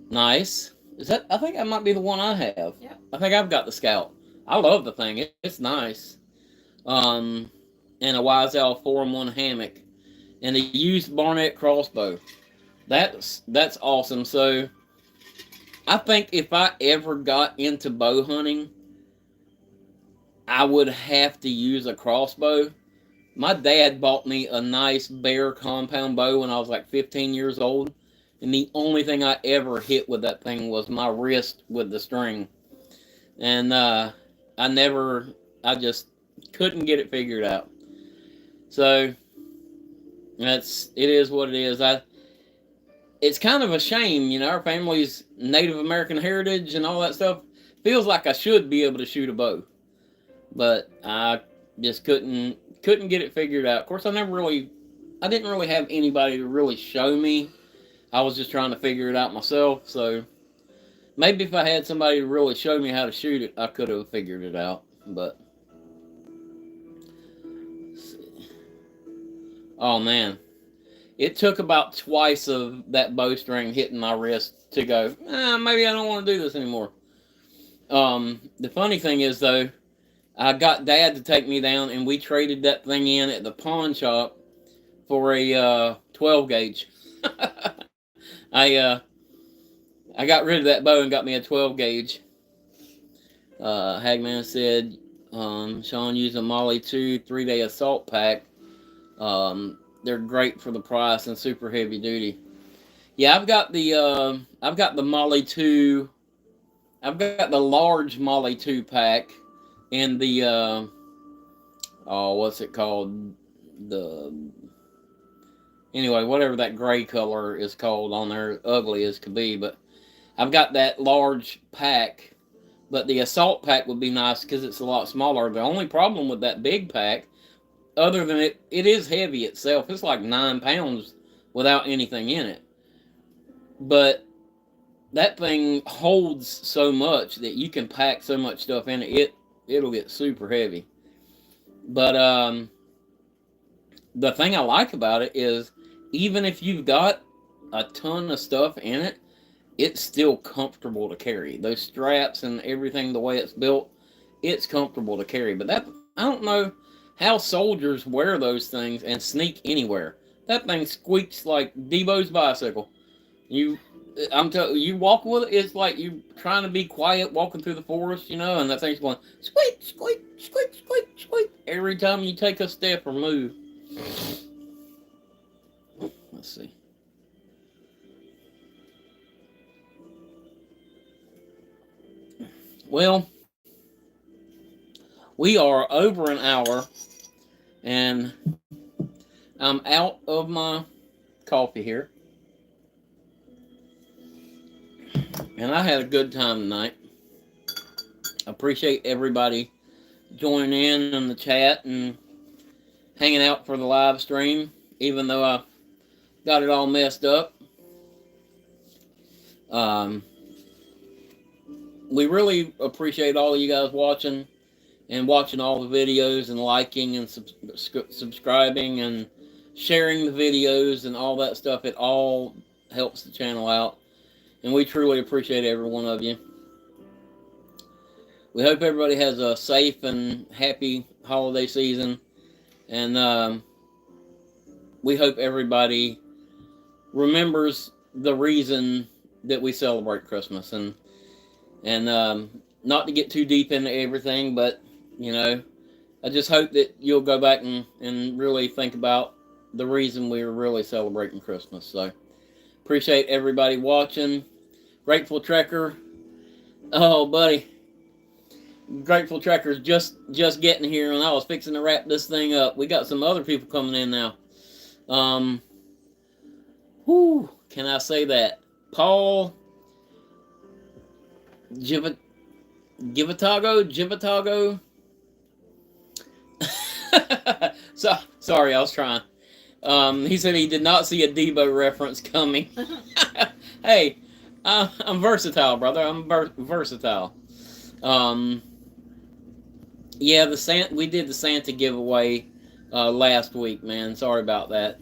Nice. I think that might be the one I have. Yep. I think I've got the Scout. I love the thing. It's nice. And a Wise Owl 4-in-1 hammock. And a used Barnett crossbow. That's awesome. So I think if I ever got into bow hunting, I would have to use a crossbow. My dad bought me a nice Bear compound bow when I was like 15 years old. And the only thing I ever hit with that thing was my wrist with the string. And I just couldn't get it figured out. So it is what it is. It's kind of a shame, our family's Native American heritage and all that stuff. Feels like I should be able to shoot a bow, but I just couldn't get it figured out. Of course, I didn't really have anybody to really show me. I was just trying to figure it out myself. So maybe if I had somebody to really show me how to shoot it, I could have figured it out. But let's see. Oh man. It took about twice of that bowstring hitting my wrist to go, maybe I don't want to do this anymore. The funny thing is, though, I got Dad to take me down, and we traded that thing in at the pawn shop for a 12 gauge. I got rid of that bow and got me a 12 gauge. Hagman said, Sean used a Molly 2 3-day assault pack. They're great for the price and super heavy duty. Yeah, I've got the Molly 2. I've got the large Molly 2 pack and the what's it called? Anyway, whatever that gray color is called on there, ugly as could be, but I've got that large pack. But the assault pack would be nice because it's a lot smaller. The only problem with that big pack, other than it is heavy itself. It's like 9 pounds without anything in it. But that thing holds so much that you can pack so much stuff in it. It'll get super heavy. But the thing I like about it is even if you've got a ton of stuff in it, it's still comfortable to carry. Those straps and everything, the way it's built, it's comfortable to carry. But I don't know how soldiers wear those things and sneak anywhere. That thing squeaks like Debo's bicycle. You walk with it, it's like you trying to be quiet walking through the forest, and that thing's going squeak, squeak, squeak, squeak, squeak every time you take a step or move. Let's see. Well, we are over an hour, and I'm out of my coffee here. And I had a good time tonight. Appreciate everybody joining in the chat and hanging out for the live stream, even though I got it all messed up. We really appreciate all of you guys watching and watching all the videos and liking and subscribing and sharing the videos and all that stuff. It all helps the channel out, and we truly appreciate every one of you. We hope everybody has a safe and happy holiday season, and we hope everybody remembers the reason that we celebrate Christmas, and not to get too deep into everything, but you know, I just hope that you'll go back and really think about the reason we're really celebrating Christmas. So appreciate everybody watching. Grateful Trekker, oh buddy, Grateful Trekker's just getting here, and I was fixing to wrap this thing up. We got some other people coming in now. Whoo, can I say that? Paul Givatago. So sorry, I was trying. He said he did not see a Debo reference coming. Hey, I'm versatile, brother. I'm versatile. Yeah, we did the Santa giveaway last week, man. Sorry about that.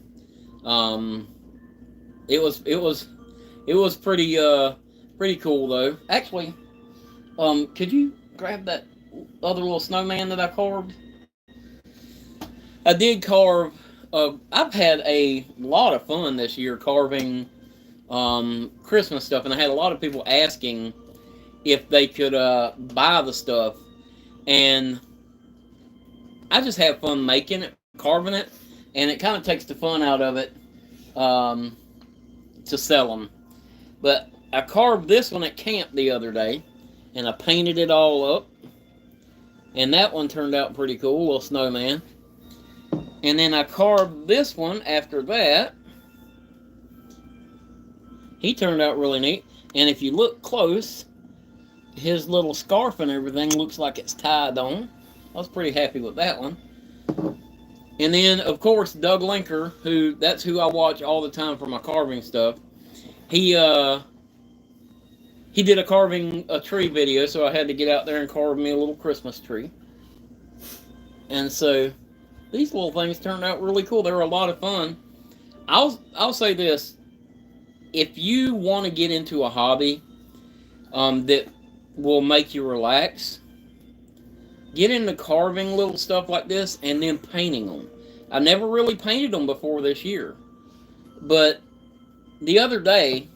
It was pretty cool though. Actually, could you grab that other little snowman that I carved? I did carve. I've had a lot of fun this year carving Christmas stuff, and I had a lot of people asking if they could buy the stuff, and I just have fun making it, carving it, and it kind of takes the fun out of it to sell them. But I carved this one at camp the other day, and I painted it all up, and that one turned out pretty cool, little snowman. And then I carved this one after that. He turned out really neat. And if you look close, his little scarf and everything looks like it's tied on. I was pretty happy with that one. And then, of course, Doug Linker, that's who I watch all the time for my carving stuff. He did a tree video, so I had to get out there and carve me a little Christmas tree. And so these little things turned out really cool. They were a lot of fun. I'll say this: if you want to get into a hobby that will make you relax, get into carving little stuff like this and then painting them. I never really painted them before this year, but the other day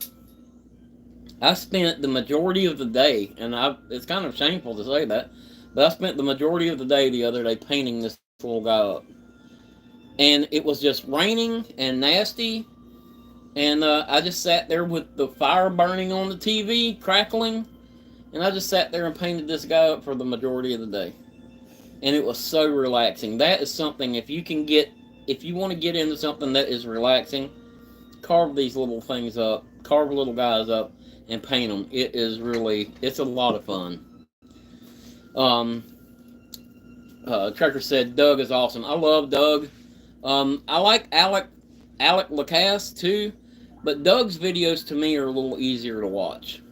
I spent the majority of the day, and it's kind of shameful to say that, but I spent the majority of the day the other day painting this little guy up. And it was just raining and nasty, and I just sat there with the fire burning on the TV, crackling, and I just sat there and painted this guy up for the majority of the day. And it was so relaxing. That is something, if you want to get into something that is relaxing, carve these little things up, carve little guys up, and paint them. It's a lot of fun. Trekker said Doug is awesome. I love Doug. I like Alec Lacasse too, but Doug's videos to me are a little easier to watch.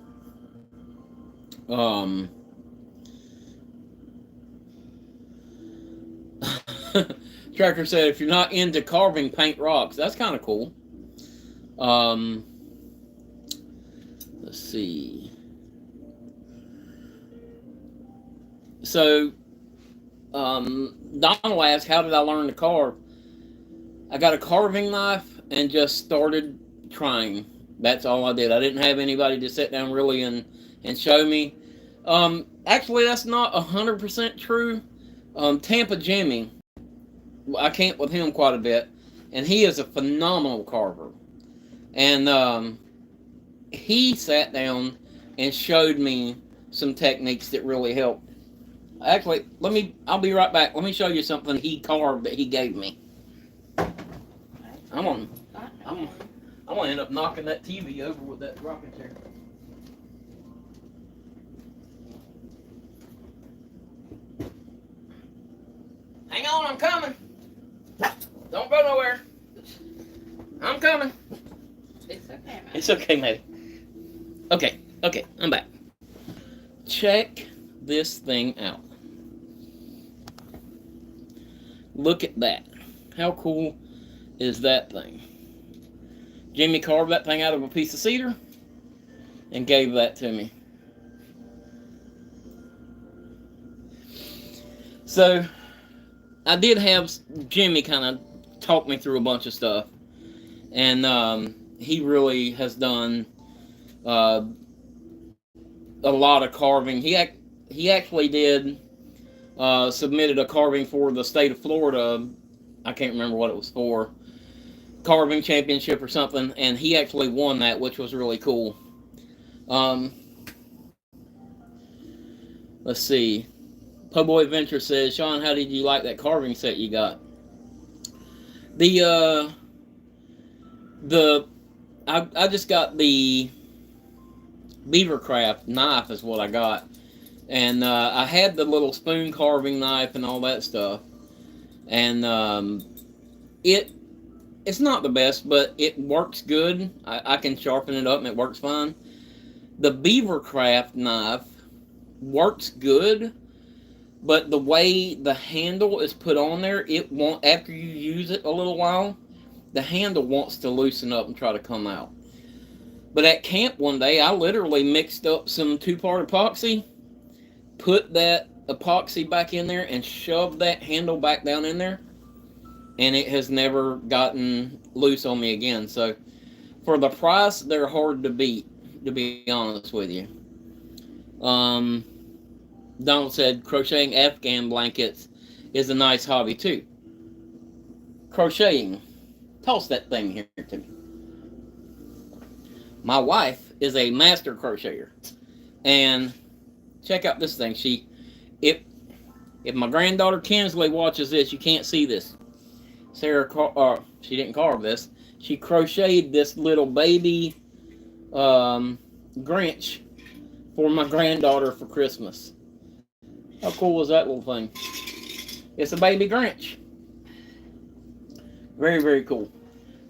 Trekker said if you're not into carving, paint rocks. That's kind of cool. Let's see. So, Donald asked, how did I learn to carve? I got a carving knife and just started trying. That's all I did. I didn't have anybody to sit down really and show me. Actually, that's not 100% true. Tampa Jimmy, I camp with him quite a bit, and he is a phenomenal carver. And he sat down and showed me some techniques that really help. Actually, I'll be right back. Let me show you something he carved that he gave me. I'm on. I'm gonna end up knocking that TV over with that rocking chair. Hang on, I'm coming. Don't go nowhere. I'm coming. It's okay, man. It's okay, maybe. Okay, I'm back. Check this thing out. Look at that. How cool is that thing? Jimmy carved that thing out of a piece of cedar and gave that to me. So, I did have Jimmy kind of talk me through a bunch of stuff. And he really has done a lot of carving. He actually did submitted a carving for the state of Florida. I can't remember what it was for. Carving championship or something, and he actually won that, which was really cool. Let's see. Po Boy Adventure says, Sean, how did you like that carving set you got? I just got the Beavercraft knife is what I got, and I had the little spoon carving knife and all that stuff, and it's not the best, but it works good. I can sharpen it up and it works fine. The Beavercraft knife works good, but the way the handle is put on there, it won't, after you use it a little while, the handle wants to loosen up and try to come out. But at camp one day, I literally mixed up some 2-part epoxy, put that epoxy back in there, and shoved that handle back down in there, and it has never gotten loose on me again. So for the price, they're hard to beat, to be honest with you. Donald said crocheting Afghan blankets is a nice hobby too. Crocheting. Toss that thing here to me. My wife is a master crocheter, and check out this thing. If my granddaughter Kinsley watches this, you can't see this. Sarah, she didn't carve this. She crocheted this little baby Grinch for my granddaughter for Christmas. How cool is that little thing? It's a baby Grinch. Very, very cool.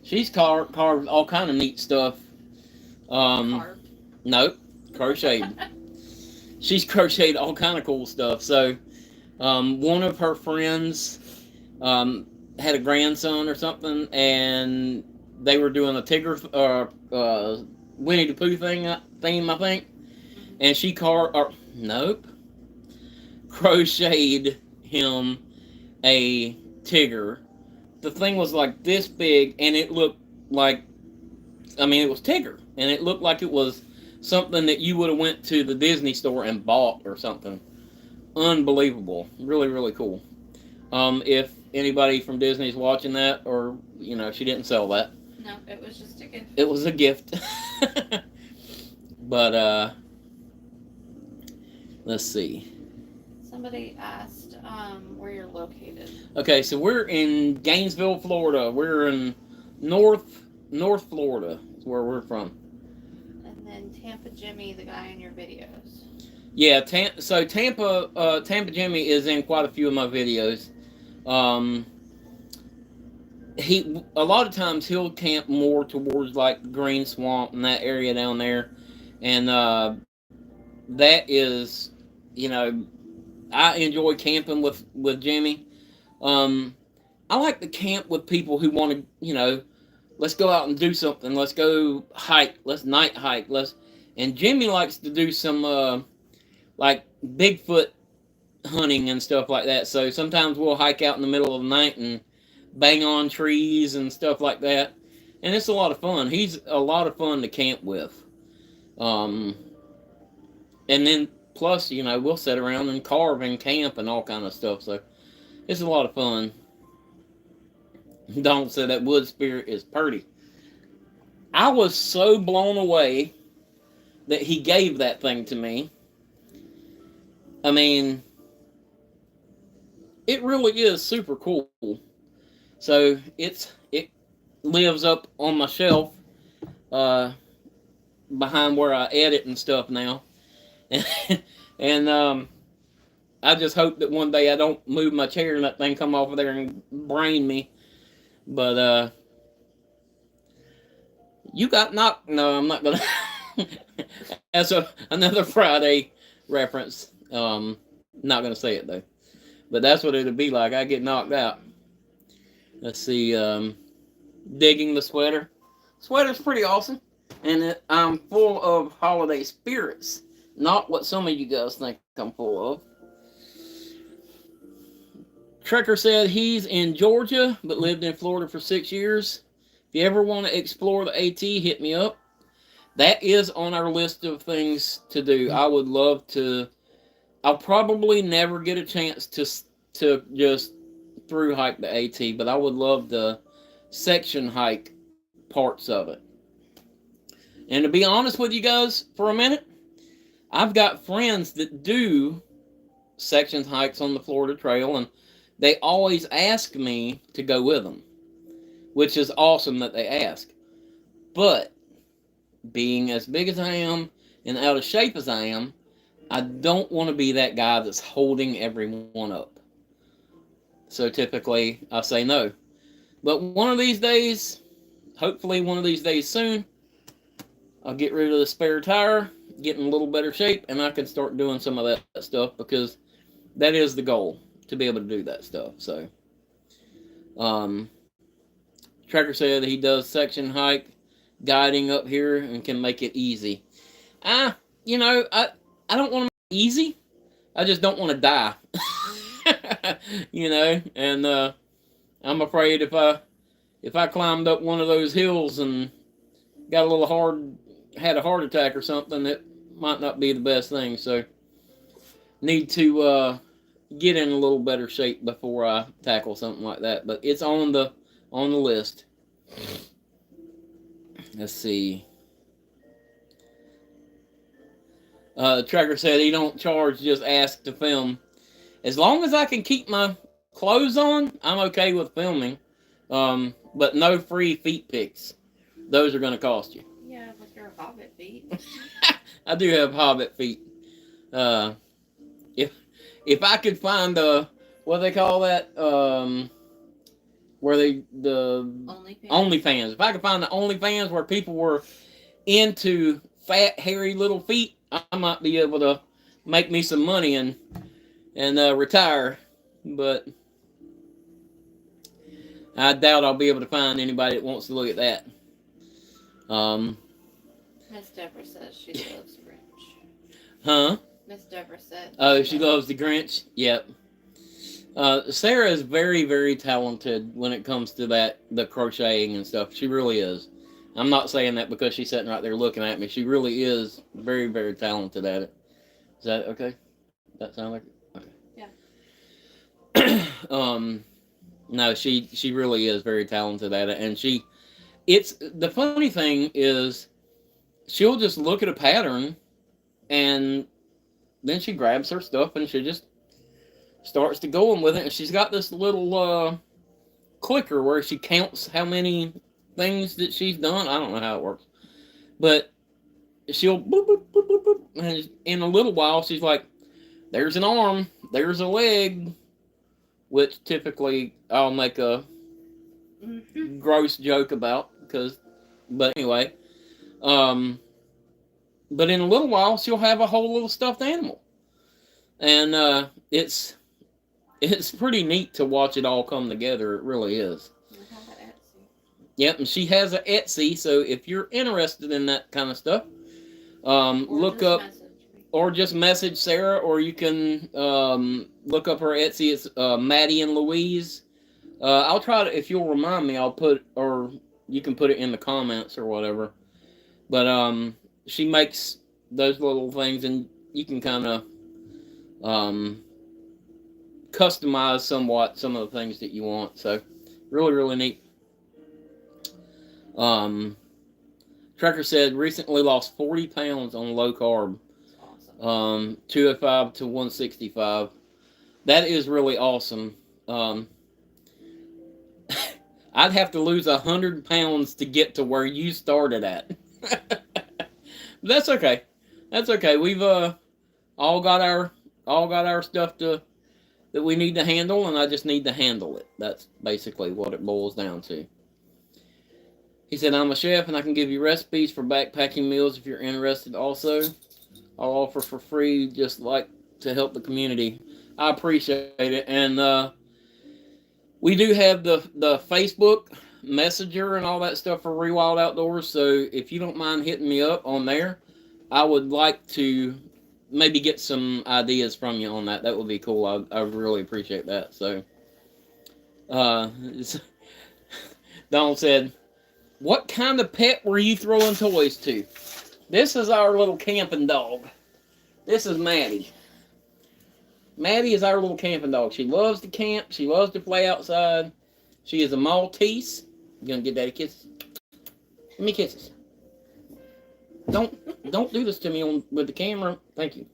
She's carved all kind of neat stuff. Carved? Nope, crocheted. She's crocheted all kind of cool stuff. So, one of her friends had a grandson or something, and they were doing a Tigger, Winnie the Pooh theme, I think. And she crocheted him a Tigger. The thing was like this big, and it looked like, it was Tigger, and it looked like it was something that you would have went to the Disney store and bought or something. Unbelievable. Really, really cool. If anybody from Disney's watching that, or, she didn't sell that. No, it was just a gift. It was a gift. But, let's see. Somebody asked where you're located. Okay, so we're in Gainesville, Florida. We're in North Florida. Is where we're from. And then Tampa Jimmy, the guy in your videos. Yeah, Tampa Jimmy is in quite a few of my videos. A lot of times he'll camp more towards like Green Swamp and that area down there, and that is, I enjoy camping with Jimmy. I like to camp with people who want to, let's go out and do something. Let's go hike. Let's night hike. And Jimmy likes to do some like Bigfoot hunting and stuff like that. So sometimes we'll hike out in the middle of the night and bang on trees and stuff like that. And it's a lot of fun. He's a lot of fun to camp with. And then plus, we'll sit around and carve and camp and all kind of stuff. So it's a lot of fun. Donald said that wood spirit is pretty. I was so blown away that he gave that thing to me. I mean, it really is super cool. So it lives up on my shelf uh, behind where I edit and stuff now, and I just hope that one day I don't move my chair and that thing come off of there and brain me. But you got knocked. No, I'm not gonna. That's another Friday reference. Not gonna say it though. But that's what it'd be like. I get knocked out. Let's see. Digging the sweater. Sweater's pretty awesome, and I'm full of holiday spirits. Not what some of you guys think I'm full of. Trekker said he's in Georgia but lived in Florida for 6 years. If you ever want to explore the AT, hit me up. That is on our list of things to do. I would love to. I'll probably never get a chance to just through hike the AT, but I would love to section hike parts of it. And to be honest with you guys for a minute, I've got friends that do section hikes on the Florida Trail, and they always ask me to go with them, which is awesome that they ask. But being as big as I am and out of shape as I am, I don't want to be that guy that's holding everyone up. So typically I say no. But one of these days, hopefully one of these days soon, I'll get rid of the spare tire, get in a little better shape, and I can start doing some of that stuff, because that is the goal, to be able to do that stuff. So Trekker said he does section hike guiding up here and can make it easy. I don't want to make it easy. I just don't want to die. And I'm afraid if I climbed up one of those hills and got had a heart attack or something, it might not be the best thing. So need to get in a little better shape before I tackle something like that. But it's on the list. Let's see. Trekker said he don't charge, just ask to film. As long as I can keep my clothes on, I'm okay with filming. But no free feet pics. Those are going to cost you. Yeah, with your hobbit feet. I do have hobbit feet. If I could find what they call that, where the OnlyFans. If I could find the OnlyFans where people were into fat, hairy little feet, I might be able to make me some money and retire. But I doubt I'll be able to find anybody that wants to look at that. Miss Deborah says she loves Grinch. Huh? Miss Deborah said. Oh, she loves the Grinch? Yep. Sarah is very, very talented when it comes to the crocheting and stuff. She really is. I'm not saying that because she's sitting right there looking at me. She really is very, very talented at it. Is that okay? That sound like it? Okay. Yeah. No, she really is very talented at it, and it's the funny thing is, she'll just look at a pattern, and then she grabs her stuff and she just starts to going with it. And she's got this little clicker where she counts how many things that she's done. I don't know how it works, but she'll boop, boop, boop, boop, boop, and in a little while she's like, there's an arm, there's a leg, which typically I'll make a gross joke about, but anyway, but in a little while she'll have a whole little stuffed animal, and it's pretty neat to watch it all come together. It really is. Yep, and she has an Etsy, so if you're interested in that kind of stuff, look up or just message Sarah, or you can look up her Etsy. It's Maddie and Louise. I'll try to, if you'll remind me, I'll put, or you can put it in the comments or whatever. But she makes those little things, and you can kind of customize somewhat some of the things that you want. So really, really neat. Trekker said recently lost 40 pounds on low carb. Awesome. 205 to 165. That is really awesome. I'd have to lose 100 pounds to get to where you started at. That's okay. That's okay. We've all got our stuff that we need to handle, and I just need to handle it. That's basically what it boils down to. He said, I'm a chef and I can give you recipes for backpacking meals if you're interested also. I'll offer for free, just like to help the community. I appreciate it. And we do have the Facebook Messenger and all that stuff for Rewild Outdoors. So if you don't mind hitting me up on there, I would like to maybe get some ideas from you on that. That would be cool. I really appreciate that. So Donald said, what kind of pet were you throwing toys to? This is our little camping dog. This is Maddie. Maddie is our little camping dog. She loves to camp. She loves to play outside. She is a Maltese. You gonna get Daddy kisses? Give me kisses. Don't do this to me with the camera. Thank you.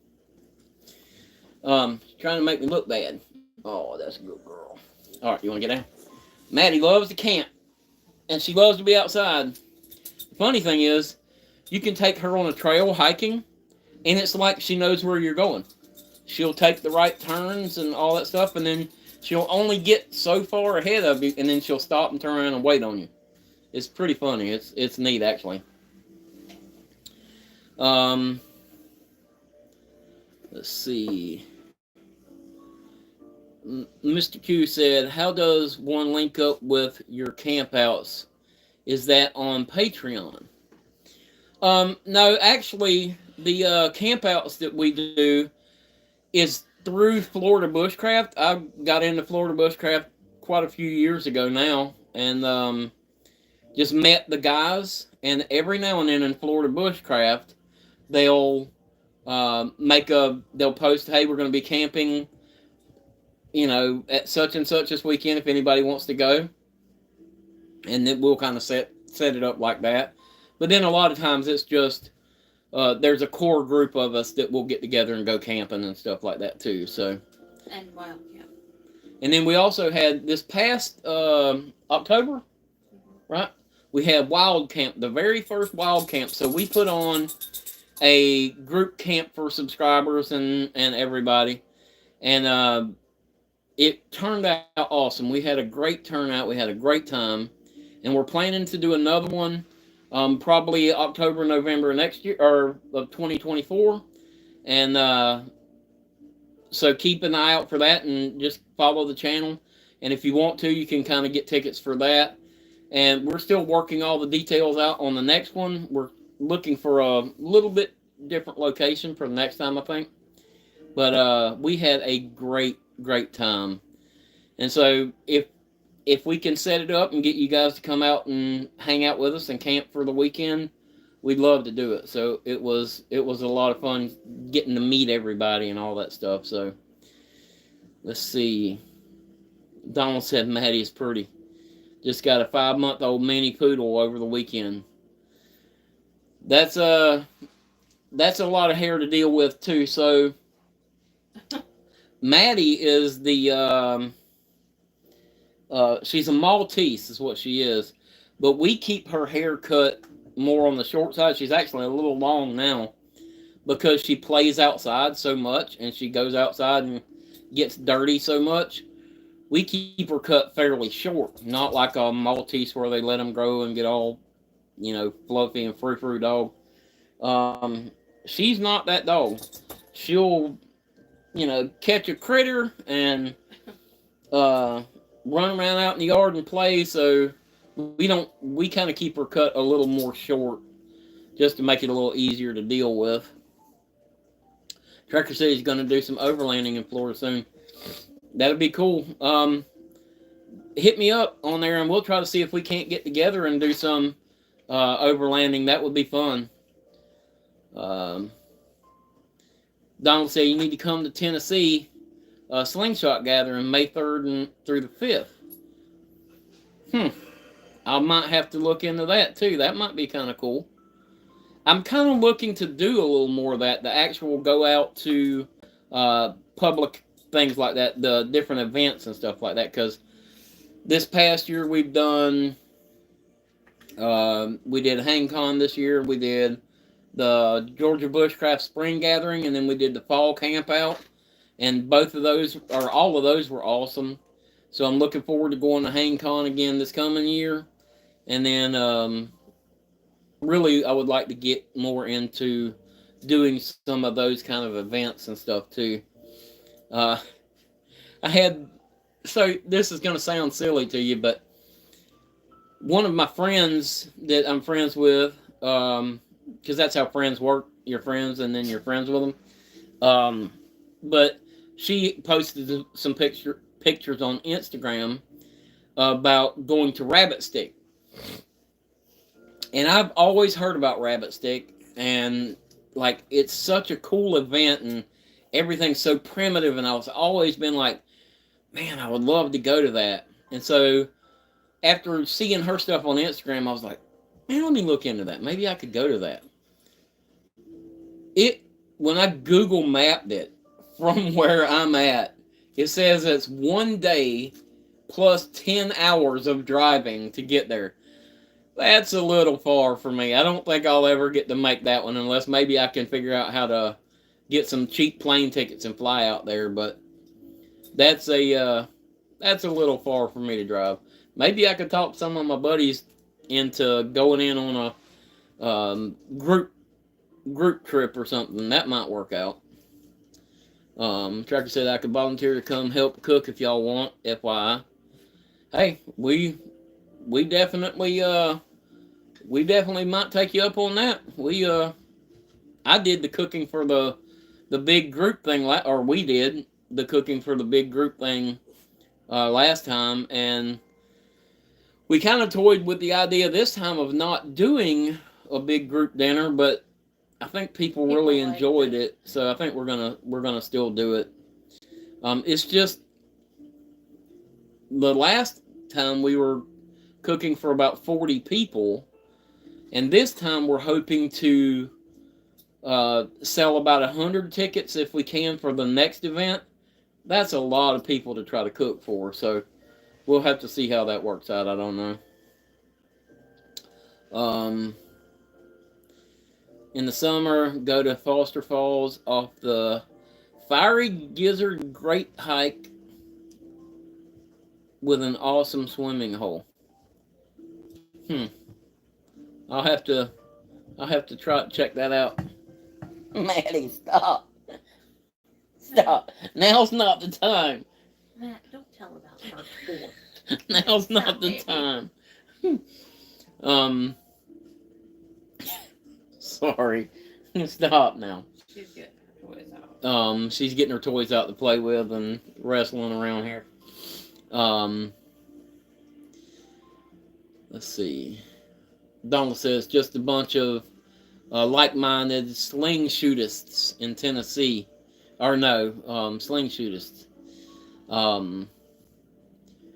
She's trying to make me look bad. Oh, that's a good girl. All right, you want to get down? Maddie loves to camp, and she loves to be outside. The funny thing is, you can take her on a trail hiking, and it's like she knows where you're going. She'll take the right turns and all that stuff, and then she'll only get so far ahead of you, and then she'll stop and turn around and wait on you. It's pretty funny. It's neat, actually. Let's see. Mr. Q said, how does one link up with your campouts? Is that on Patreon? No, actually, the campouts that we do is through Florida Bushcraft. I got into Florida Bushcraft quite a few years ago now, and just met the guys. And every now and then in Florida Bushcraft, they'll post, hey, we're going to be camping, at such and such this weekend if anybody wants to go. And then we'll kind of set it up like that. But then a lot of times it's just, there's a core group of us that will get together and go camping and stuff like that too. So. And wild camp. And then we also had this past October, right? We had wild camp, the very first wild camp. So we put on a group camp for subscribers and everybody. And it turned out awesome. We had a great turnout. We had a great time. And we're planning to do another one probably October, November next year, or of 2024. And so keep an eye out for that and just follow the channel. And if you want to, you can kind of get tickets for that. And we're still working all the details out on the next one. We're looking for a little bit different location for the next time, I think. But we had a great time. And so if we can set it up and get you guys to come out and hang out with us and camp for the weekend, we'd love to do it. So it was a lot of fun getting to meet everybody and all that stuff. So let's see. Donald said Maddie is pretty. Just got a 5-month-old mini poodle over the weekend. That's a lot of hair to deal with too. So Maddie is she's a Maltese is what she is, but we keep her hair cut more on the short side. She's actually a little long now because she plays outside so much and she goes outside and gets dirty so much. We keep her cut fairly short, not like a Maltese where they let them grow and get all, fluffy and frou-frou dog. She's not that dog. She'll, catch a critter and run around out in the yard and play. So we kind of keep her cut a little more short just to make it a little easier to deal with. Trekker said he's going to do some overlanding in Florida soon. That'd be cool. Hit me up on there and we'll try to see if we can't get together and do some overlanding. That would be fun. Donald said you need to come to Tennessee slingshot gathering May 3rd and through the 5th. I might have to look into that too. That might be kind of cool. I'm kind of looking to do a little more of that. The actual go out to public things like that, the different events and stuff like that. Because this past year we've done, we did HangCon this year. We did the Georgia Bushcraft Spring Gathering, and then we did the Fall Camp Out. And both of those, or all of those, were awesome. So I'm looking forward to going to HangCon again this coming year. And then really, I would like to get more into doing some of those kind of events and stuff too. Uh, I had, so this is going to sound silly to you, but one of my friends that I'm friends with, because that's how friends work. You're friends, and then you're friends with them. But she posted some pictures on Instagram about going to Rabbit Stick, and I've always heard about Rabbit Stick, and like it's such a cool event, and everything's so primitive, and I've always been like, man, I would love to go to that. And so after seeing her stuff on Instagram, I was like, man, let me look into that. Maybe I could go to that. When I Google mapped it from where I'm at, it says it's 1 day plus 10 hours of driving to get there. That's a little far for me. I don't think I'll ever get to make that one unless maybe I can figure out how to get some cheap plane tickets and fly out there. But that's a little far for me to drive. Maybe I could talk some of my buddies into going in on a group trip or something. That might work out. Tracker said I could volunteer to come help cook if y'all want. FYI. Hey, we definitely might take you up on that. I did the cooking for the big group thing, or we did the cooking for the big group thing last time, and we kind of toyed with the idea this time of not doing a big group dinner, but I think people really enjoyed it, so I think we're gonna still do it. It's just the last time we were cooking for about 40 people, and this time we're hoping to sell about 100 tickets if we can for the next event. That's a lot of people to try to cook for, so we'll have to see how that works out. I don't know. In the summer, go to Foster Falls off the Fiery Gizzard Great Hike with an awesome swimming hole. I'll have to try to check that out. Maddie, stop. Stop. Now's not the time. Matt, don't tell about her tour. Now's not the time. Sorry. Stop now. She's getting her toys out. She's getting her toys out to play with and wrestling around here. Let's see. Donald says just a bunch of like-minded sling shootists in Tennessee. Or no, sling shootists.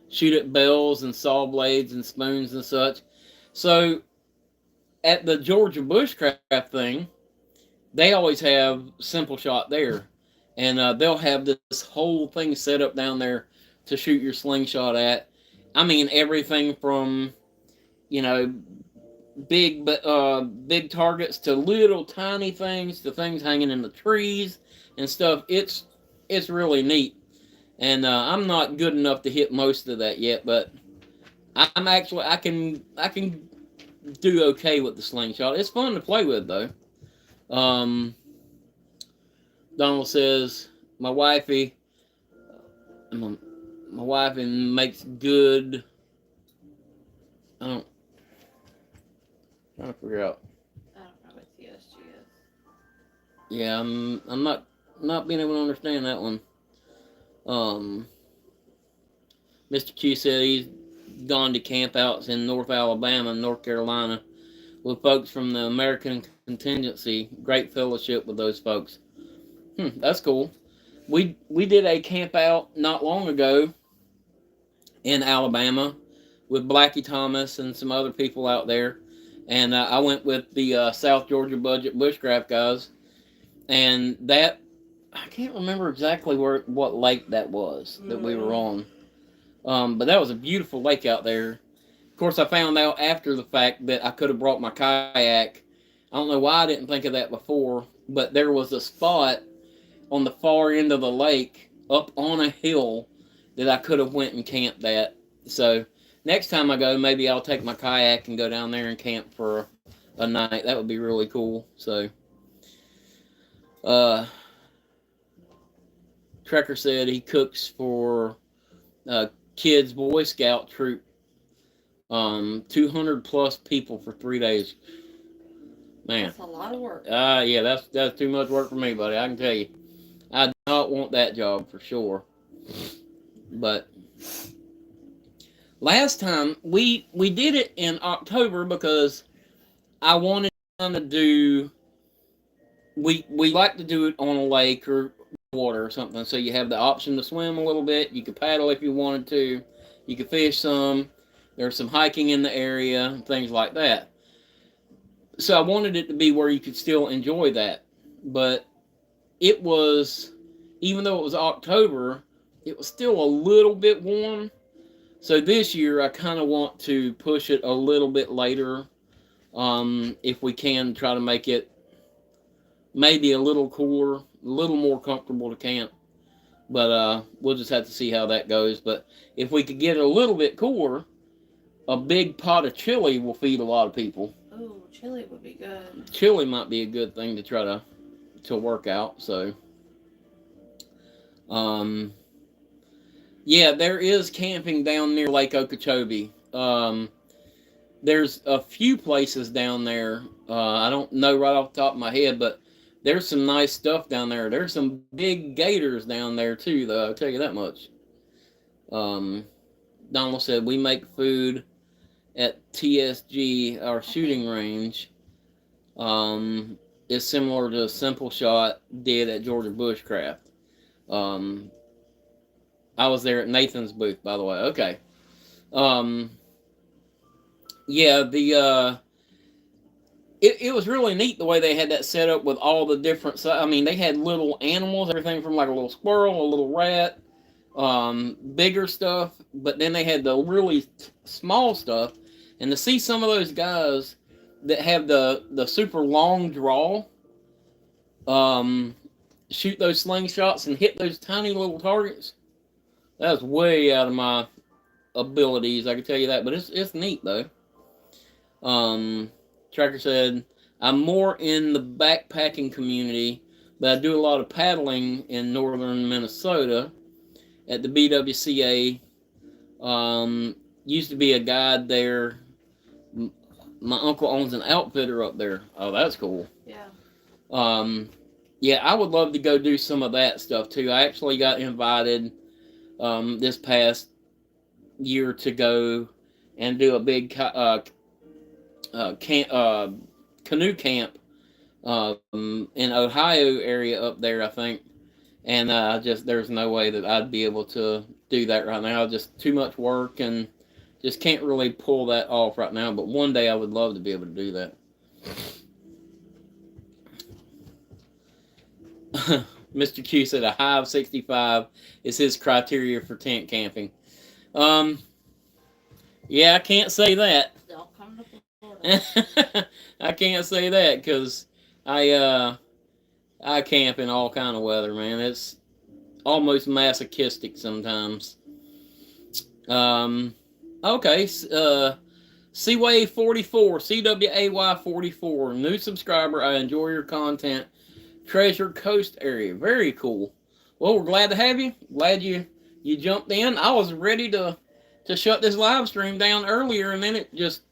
Shoot at bells and saw blades and spoons and such. So at the Georgia Bushcraft thing, they always have Simple Shot there. And they'll have this whole thing set up down there to shoot your slingshot at. I mean, everything from, big targets to little tiny things to things hanging in the trees and stuff. It's really neat. And I'm not good enough to hit most of that yet, but I can do okay with the slingshot. It's fun to play with though. Donald says my wifey makes good. I'm trying to figure out. I don't know what CSG is. Yeah, I'm not being able to understand that one. Mr. Q said he's gone to campouts in North Alabama and North Carolina with folks from the American contingency. Great fellowship with those folks. That's cool. We did a camp out not long ago in Alabama with Blackie Thomas and some other people out there. And I went with the South Georgia Budget Bushcraft guys, and that I can't remember exactly what lake that was that we were on. But that was a beautiful lake out there. Of course, I found out after the fact that I could have brought my kayak. I don't know why I didn't think of that before, but there was a spot on the far end of the lake up on a hill that I could have went and camped at. So next time I go, maybe I'll take my kayak and go down there and camp for a night. That would be really cool. So, Trekker said he cooks for kids Boy Scout troop. 200 plus people for 3 days. Man, That's a lot of work. Yeah, that's too much work for me, buddy. I can tell you, I do not want that job for sure. But last time we did it in October because I wanted to do. We like to do it on a lake or water or something, so you have the option to swim a little bit. You could paddle if you wanted to. You could fish some. There's some hiking in the area, things like that. So I wanted it to be where you could still enjoy that. But it was, even though it was October, it was still a little bit warm. So this year I kind of want to push it a little bit later. If we can try to make it maybe a little cooler, a little more comfortable to camp. But we'll just have to see how that goes. But if we could get it a little bit cooler, a big pot of chili will feed a lot of people. Oh, chili would be good. Chili might be a good thing to try to work out. So, yeah, there is camping down near Lake Okeechobee. There's a few places down there. I don't know right off the top of my head, but there's some nice stuff down there. There's some big gators down there too, though. I'll tell you that much. Donald said we make food at TSG, our shooting range, is similar to Simple Shot did at Georgia Bushcraft. I was there at Nathan's booth, by the way. Okay. Yeah, it was really neat the way they had that set up with all the different. I mean, they had little animals, everything from like a little squirrel, a little rat, bigger stuff, but then they had the really small stuff. And to see some of those guys that have the super long draw, shoot those slingshots and hit those tiny little targets, that's way out of my abilities, I can tell you that. But it's neat though. Tracker said, I'm more in the backpacking community, but I do a lot of paddling in northern Minnesota at the BWCA. Used to be a guide there. My uncle owns an outfitter up there. Oh, that's cool. Yeah. Yeah, I would love to go do some of that stuff too. I actually got invited this past year to go and do a big canoe camp in Ohio area up there, I think. And there's no way that I'd be able to do that right now. Just too much work and just can't really pull that off right now. But one day I would love to be able to do that. Mr. Q said a high of 65 is his criteria for tent camping. Yeah, I can't say that. Don't come to Florida. I can't say that because I camp in all kind of weather, man. It's almost masochistic sometimes. Okay, Seaway 44, CWAY 44, new subscriber. I enjoy your content. Treasure Coast area, very cool. Well, we're glad to have you. Glad you jumped in. I was ready to shut this live stream down earlier, and then it just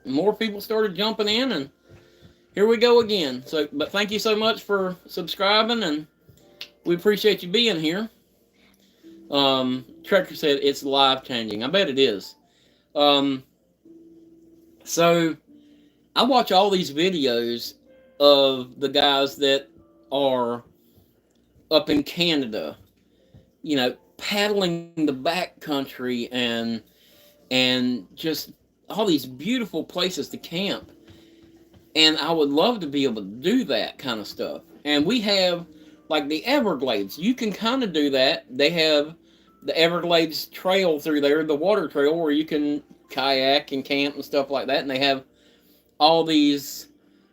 more people started jumping in, and here we go again. So, but thank you so much for subscribing, and we appreciate you being here. Trekker said it's life changing. I bet it is. So I watch all these videos of the guys that are up in Canada, paddling the back country and just all these beautiful places to camp. And I would love to be able to do that kind of stuff. And we have like the Everglades. You can kind of do that. They have the Everglades trail through there, the water trail where you can kayak and camp and stuff like that. And they have all these,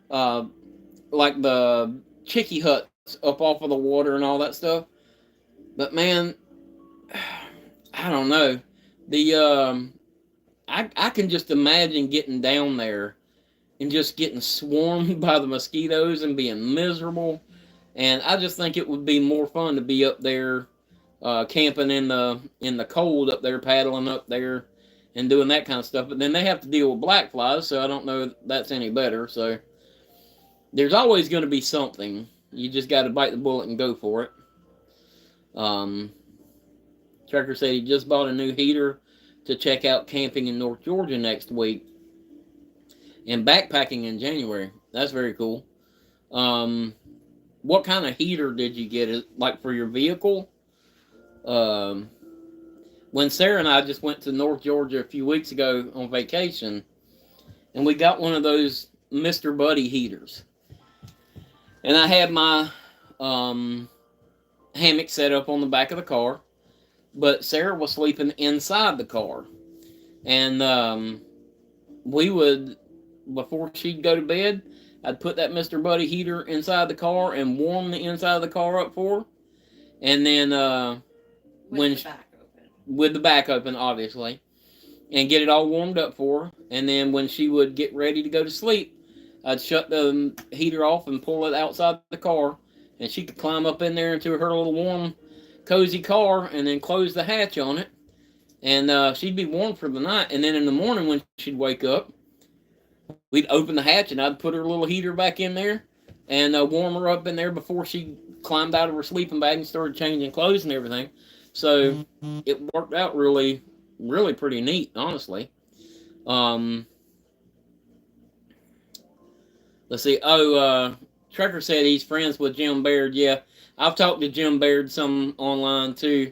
like the chicky huts up off of the water and all that stuff. But man, I don't know. I can just imagine getting down there and just getting swarmed by the mosquitoes and being miserable. And I just think it would be more fun to be up there, camping in the cold up there, paddling up there, and doing that kind of stuff. But then they have to deal with black flies, so I don't know if that's any better. So there's always going to be something. You just got to bite the bullet and go for it. Trekker said he just bought a new heater to check out camping in North Georgia next week and backpacking in January. That's very cool. What kind of heater did you get? Like for your vehicle? When Sarah and I just went to North Georgia a few weeks ago on vacation, and we got one of those Mr. Buddy heaters. And I had my hammock set up on the back of the car, but Sarah was sleeping inside the car. And we would, before she'd go to bed, I'd put that Mr. Buddy heater inside the car and warm the inside of the car up for her. And then with the back open, obviously, and get it all warmed up for her. And then when she would get ready to go to sleep, I'd shut the heater off and pull it outside the car, and she could climb up in there into her little warm, cozy car, and then close the hatch on it. And she'd be warm for the night. And then in the morning when she'd wake up, we'd open the hatch and I'd put her little heater back in there and warm her up in there before she climbed out of her sleeping bag and started changing clothes and everything. So it worked out really, really pretty neat, honestly. Let's see. Trekker said he's friends with Jim Baird. Yeah, I've talked to Jim Baird some online too.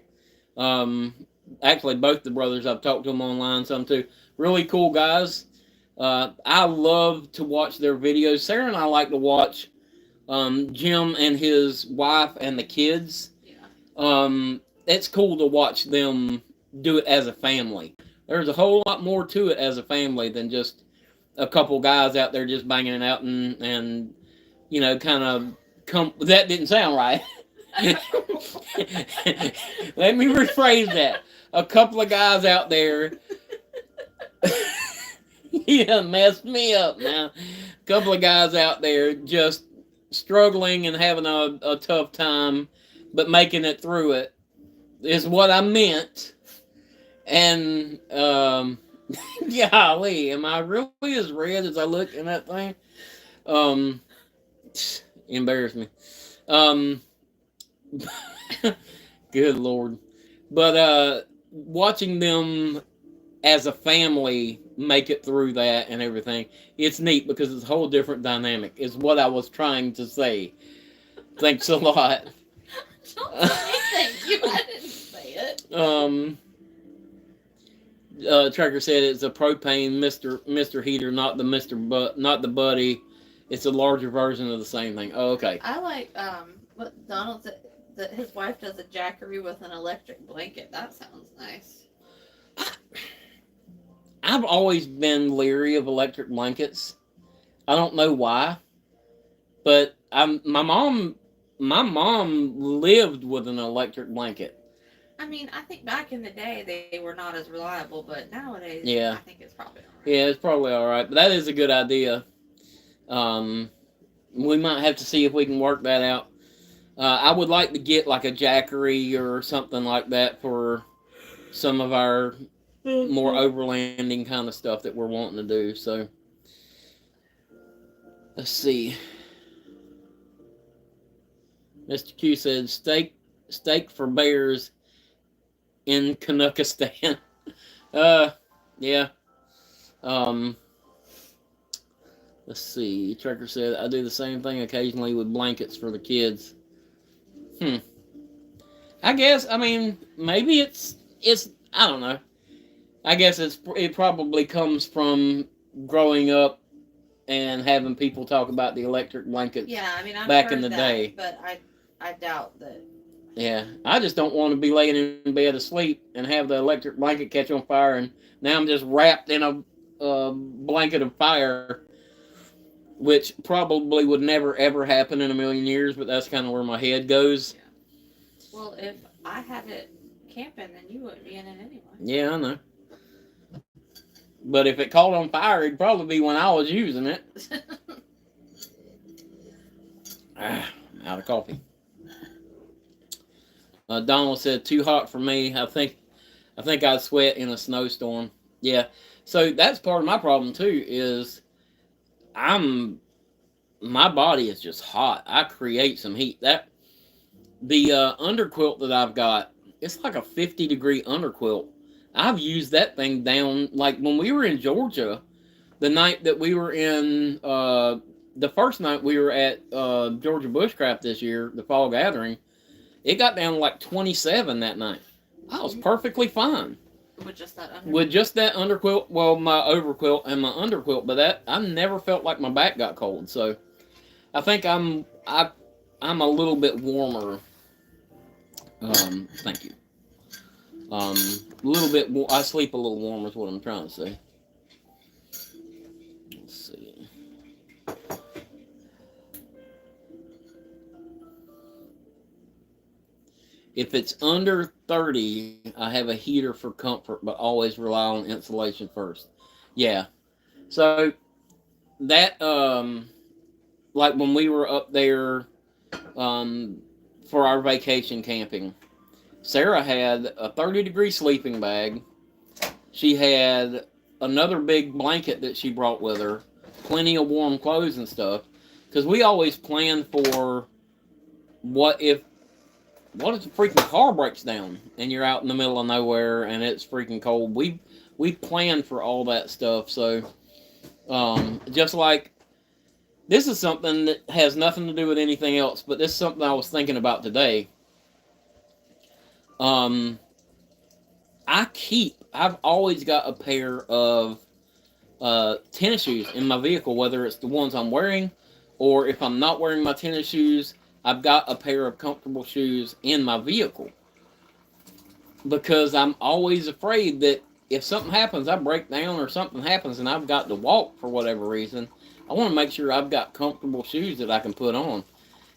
Actually, both the brothers, I've talked to them online some too. Really cool guys. I love to watch their videos. Sarah and I like to watch Jim and his wife and the kids. Yeah. It's cool to watch them do it as a family. There's a whole lot more to it as a family than just a couple guys out there just banging it out and you know, kind of come. That didn't sound right. Let me rephrase that. A couple of guys out there. You messed me up now. A couple of guys out there just struggling and having a tough time, but making it through it is what I meant. And golly, am I really as red as I look in that thing? Embarrass me. Good Lord. But watching them as a family make it through that and everything, it's neat because it's a whole different dynamic, is what I was trying to say. Thanks a lot. Don't say thank you. I didn't say it. Trekker said it's a propane Mr. Heater, not the Buddy. It's a larger version of the same thing. Oh, okay. I like what Donald said, that his wife does a jackery with an electric blanket. That sounds nice. I've always been leery of electric blankets. I don't know why, but my mom lived with an electric blanket. I mean, I think back in the day they were not as reliable, but nowadays, yeah, I think it's probably all right. Yeah, it's probably all right, but that is a good idea. We might have to see if we can work that out. I would like to get like a jackery or something like that for some of our more overlanding kind of stuff that we're wanting to do. So let's see. Mr. Q said steak for bears in Canuckistan. Yeah. Let's see. Trekker said I do the same thing occasionally with blankets for the kids. I guess, I mean, maybe it's I don't know. I guess it probably comes from growing up and having people talk about the electric blankets. Yeah, I mean, I've back heard in the that, day. but I doubt that. Yeah, I just don't want to be laying in bed asleep and have the electric blanket catch on fire, and now I'm just wrapped in a blanket of fire, which probably would never ever happen in a million years. But that's kind of where my head goes. Yeah. Well, if I had it camping, then you wouldn't be in it anyway. Yeah, I know. But if it caught on fire, it'd probably be when I was using it. I'm out of coffee. Donald said, "Too hot for me. I think I'd sweat in a snowstorm." Yeah. So that's part of my problem too. Is my body is just hot. I create some heat. That the underquilt that I've got, it's like a 50-degree underquilt. I've used that thing down, like when we were in Georgia, the night that we were in, the first night we were at Georgia Bushcraft this year, the fall gathering, it got down to like 27 that night. I was perfectly fine. With just that underquilt? With just that underquilt, well, my overquilt and my underquilt, but that, I never felt like my back got cold, so I think I'm a little bit warmer. Thank you. A little bit. I sleep a little warmer is what I'm trying to say. Let's see. If it's under 30, I have a heater for comfort, but always rely on insulation first. Yeah. So that like when we were up there for our vacation camping, Sarah had a 30-degree sleeping bag. She had another big blanket that she brought with her, plenty of warm clothes and stuff, because we always plan for what if the freaking car breaks down and you're out in the middle of nowhere and it's freaking cold. We plan for all that stuff. So just like, this is something that has nothing to do with anything else, but this is something I was thinking about today. I've always got a pair of tennis shoes in my vehicle, whether it's the ones I'm wearing, or if I'm not wearing my tennis shoes, I've got a pair of comfortable shoes in my vehicle. Because I'm always afraid that if something happens, I break down or something happens and I've got to walk for whatever reason, I want to make sure I've got comfortable shoes that I can put on.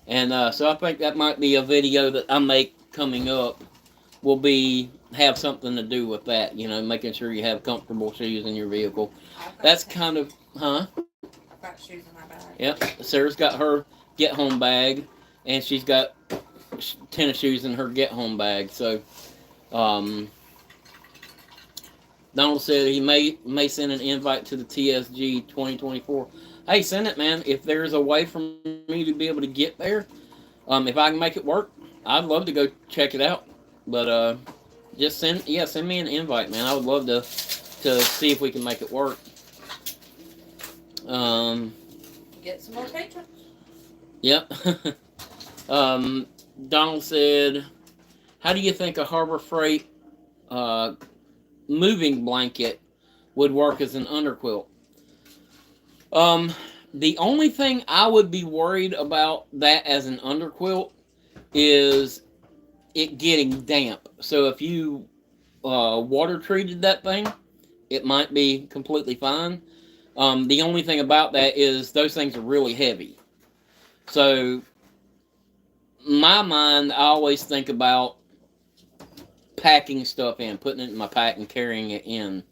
And so I think that might be a video that I make coming up, will have something to do with that, making sure you have comfortable shoes in your vehicle. That's kind of, I've got shoes in my bag. Yep. Sarah's got her get home bag, and she's got tennis shoes in her get home bag. So, Donald said he may send an invite to the TSG 2024. Hey, send it, man. If there's a way for me to be able to get there, if I can make it work, I'd love to go check it out. But just send me an invite, man. I would love to see if we can make it work. Get some more patrons. Yep. Donald said, "How do you think a Harbor Freight moving blanket would work as an underquilt?" The only thing I would be worried about that as an underquilt is it getting damp. So if you water treated that thing, it might be completely fine. The only thing about that is those things are really heavy. So my mind, I always think about packing stuff in, putting it in my pack and carrying it in.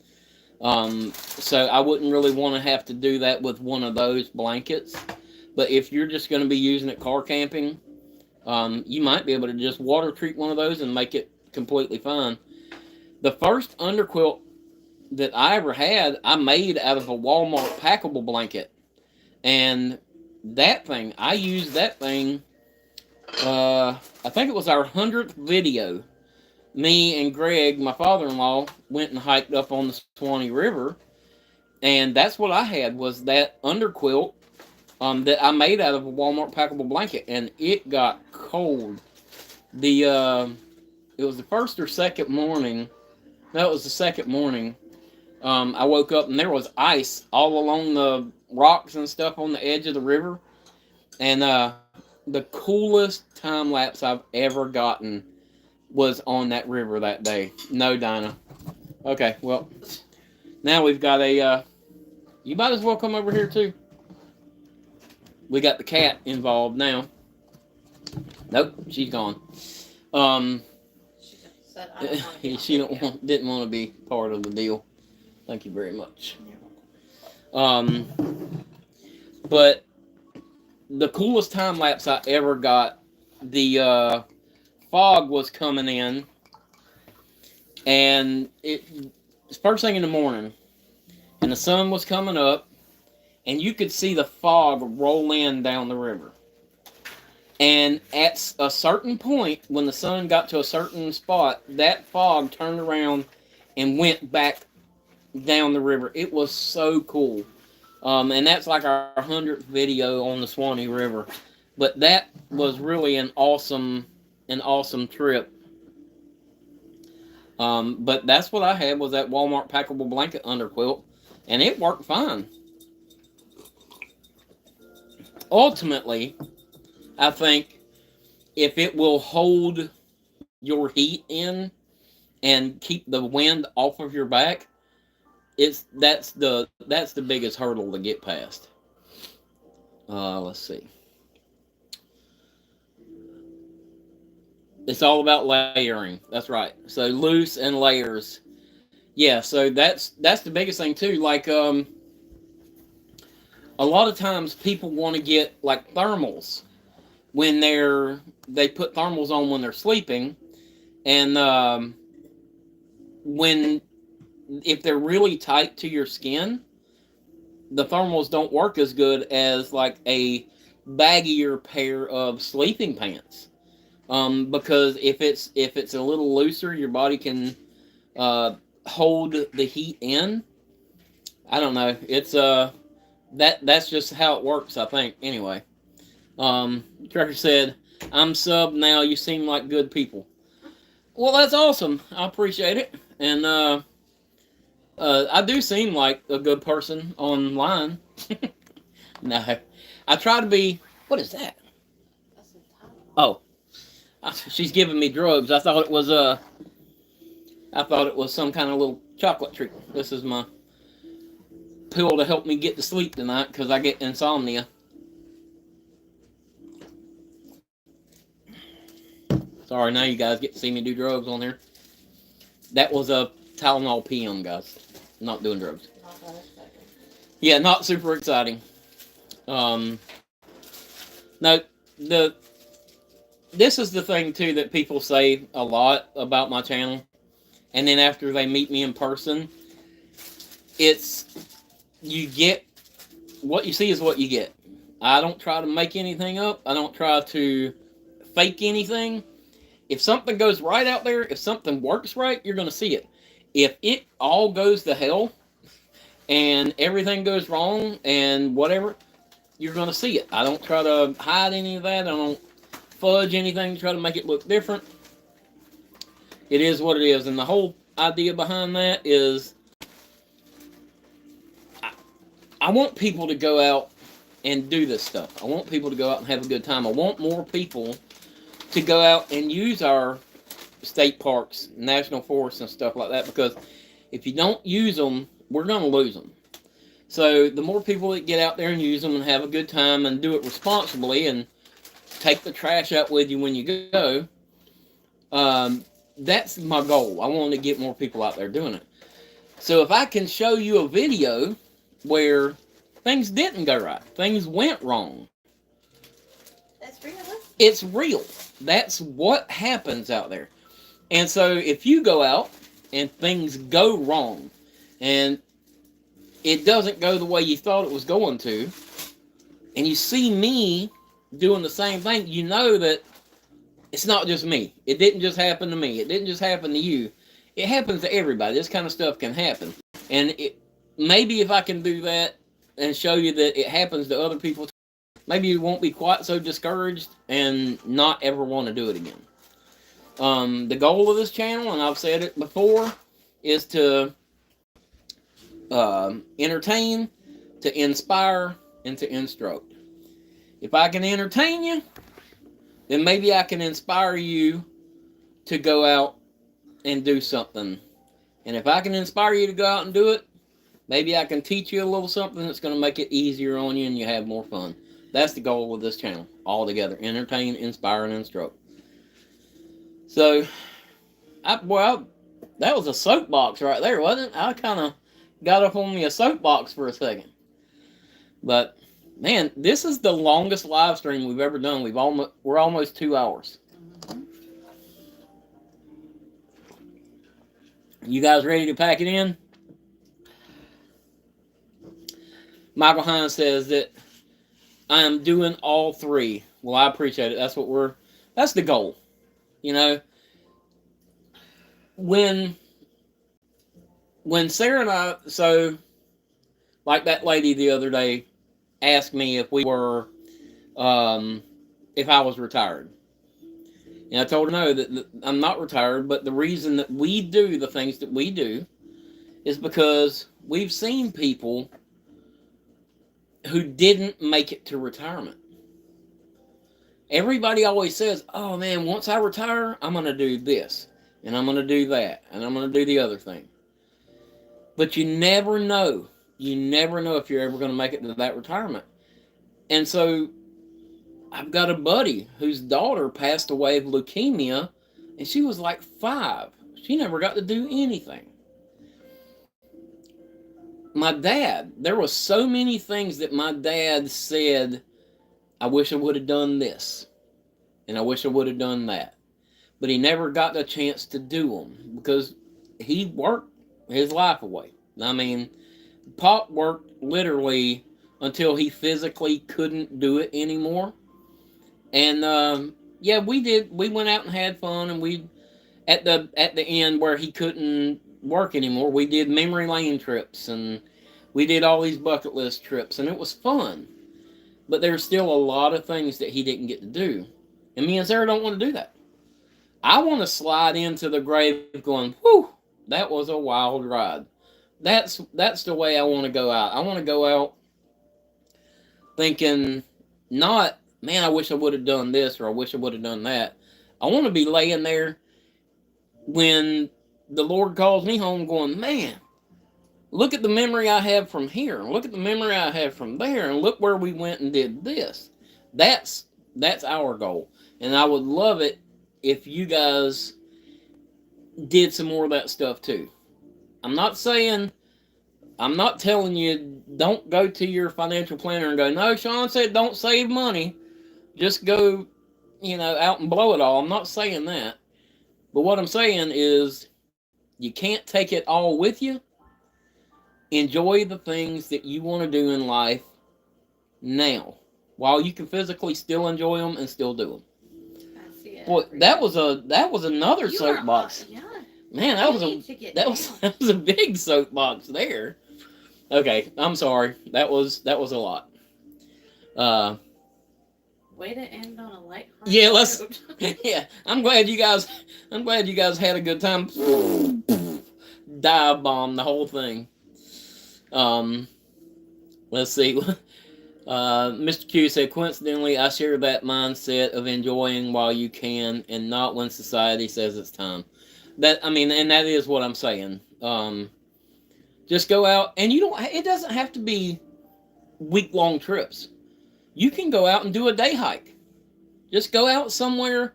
So I wouldn't really want to have to do that with one of those blankets. But if you're just going to be using it car camping, you might be able to just water treat one of those and make it completely fine. The first underquilt that I ever had, I made out of a Walmart packable blanket. And that thing, I used that thing, I think it was our 100th video. Me and Greg, my father-in-law, went and hiked up on the Suwannee River. And that's what I had, was that underquilt that I made out of a Walmart packable blanket. And it got cold. It was the first or second morning That was the second morning. I woke up and there was ice all along the rocks and stuff on the edge of the river. And the coolest time lapse I've ever gotten was on that river that day. No, Dinah. Okay, well, now we've got a. You might as well come over here too. We got the cat involved now. Nope, she's gone. She just said, I don't want to be She on video. didn't want to be part of the deal. Thank you very much. But the coolest time lapse I ever got, the fog was coming in, and it's first thing in the morning, and the sun was coming up, and you could see the fog roll in down the river. And at a certain point, when the sun got to a certain spot, that fog turned around and went back down the river. It was so cool. And that's like our 100th video on the Swanee River. But that was really an awesome trip. But that's what I had, was that Walmart packable blanket underquilt, and it worked fine. Ultimately, I think if it will hold your heat in and keep the wind off of your back, that's the biggest hurdle to get past. Let's see. It's all about layering. That's right. So loose and layers. Yeah. So that's the biggest thing too. Like a lot of times people want to get like thermals when they put thermals on when they're sleeping, and if they're really tight to your skin, the thermals don't work as good as like a baggier pair of sleeping pants. Because if it's a little looser, your body can hold the heat in. I don't know. It's that's just how it works, I think. Anyway, Trekker said, "I'm sub now. You seem like good people." Well, that's awesome. I appreciate it, and I do seem like a good person online. No, I try to be. What is that? That's some time. Oh, she's giving me drugs. I thought it was some kind of little chocolate treat. This is my pill to help me get to sleep tonight because I get insomnia. Sorry, now you guys get to see me do drugs on there. That was a Tylenol PM, guys. I'm not doing drugs. Not that exciting. Yeah, not super exciting. No, this is the thing too that people say a lot about my channel, and then after they meet me in person, it's you get what you see is what you get. I don't try to make anything up. I don't try to fake anything. If something goes right out there, if something works right, you're going to see it. If it all goes to hell and everything goes wrong and whatever, you're going to see it. I don't try to hide any of that. I don't fudge anything to try to make it look different. It is what it is. And the whole idea behind that is I want people to go out and do this stuff. I want people to go out and have a good time. I want more people to go out and use our state parks, national forests, and stuff like that, because if you don't use them, we're going to lose them. So the more people that get out there and use them and have a good time and do it responsibly and take the trash out with you when you go, that's my goal. I want to get more people out there doing it. So if I can show you a video where things didn't go right, things went wrong, That's realistic. it's real. That's what happens out there. And so if you go out and things go wrong and it doesn't go the way you thought it was going to, and you see me doing the same thing, you know that it's not just me. It didn't just happen to me. It didn't just happen to you. It happens to everybody. This kind of stuff can happen. And maybe if I can do that and show you that it happens to other people, maybe you won't be quite so discouraged and not ever want to do it again. The goal of this channel, and I've said it before, is to entertain, to inspire, and to instruct. If I can entertain you, then maybe I can inspire you to go out and do something. And if I can inspire you to go out and do it, maybe I can teach you a little something that's going to make it easier on you and you have more fun. That's the goal of this channel, all together. Entertain, inspire, and instruct. So, that was a soapbox right there, wasn't it? I kind of got up on me a soapbox for a second. But, man, this is the longest live stream we've ever done. We're almost 2 hours. Mhm. You guys ready to pack it in? Michael Hines says that I am doing all three. Well, I appreciate it. That's the goal. You know, when Sarah and I, so like that lady the other day asked me if we were, if I was retired. And I told her no, that I'm not retired, but the reason that we do the things that we do is because we've seen people who didn't make it to retirement. Everybody always says, oh man, once I retire, I'm going to do this, and I'm going to do that, and I'm going to do the other thing. But you never know. You never know if you're ever going to make it to that retirement. And so I've got a buddy whose daughter passed away of leukemia, and she was like 5. She never got to do anything. My dad, there were so many things that my dad said, I wish I would have done this, and I wish I would have done that. But he never got the chance to do them because he worked his life away. I mean, Pop worked literally until he physically couldn't do it anymore. And yeah, we did. We went out and had fun, and we at the end where he couldn't work anymore, we did memory lane trips, and we did all these bucket list trips, and it was fun. But there's still a lot of things that he didn't get to do, and me and Sarah don't want to do that. I want to slide into the grave going, whew, that was a wild ride. That's the way I want to go out. I want to go out thinking, not, man, I wish I would have done this, or I wish I would have done that. I want to be laying there when the Lord calls me home going, man, look at the memory I have from here. Look at the memory I have from there. And look where we went and did this. That's our goal. And I would love it if you guys did some more of that stuff too. I'm not telling you don't go to your financial planner and go, no, Sean said don't save money. Just go, out and blow it all. I'm not saying that. But what I'm saying is you can't take it all with you. Enjoy the things that you want to do in life now, while you can physically still enjoy them and still do them. I see it. Boy, that was another soapbox. Yeah. Man, that was a big soapbox there. Okay, I'm sorry. That was a lot. Way to end on a lighthearted Yeah, let's. note. Yeah, I'm glad you guys had a good time. Dive bomb the whole thing. Let's see. Mr. Q said, coincidentally, I share that mindset of enjoying while you can and not when society says it's time. And that is what I'm saying. Just go out, and it doesn't have to be week-long trips. You can go out and do a day hike. Just go out somewhere.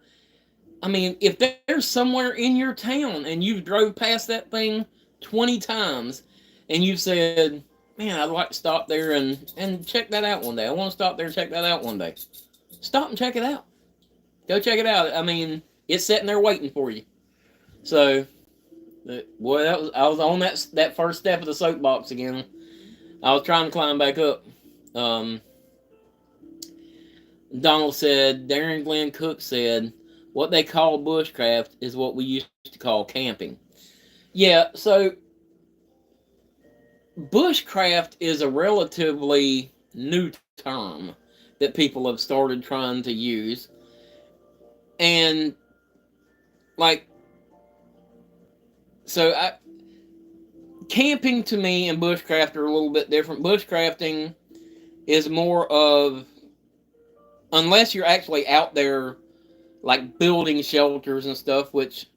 I mean, if there's somewhere in your town and you've drove past that thing 20 times and you've said, man, I'd like to stop there and check that out one day. I want to stop there and check that out one day. Stop and check it out. Go check it out. I mean, it's sitting there waiting for you. So, boy, I was on that first step of the soapbox again. I was trying to climb back up. Donald said, Darren Glenn Cook said, what they call bushcraft is what we used to call camping. Yeah, so bushcraft is a relatively new term that people have started trying to use. And, so camping to me and bushcraft are a little bit different. Bushcrafting is more of, unless you're actually out there like building shelters and stuff, which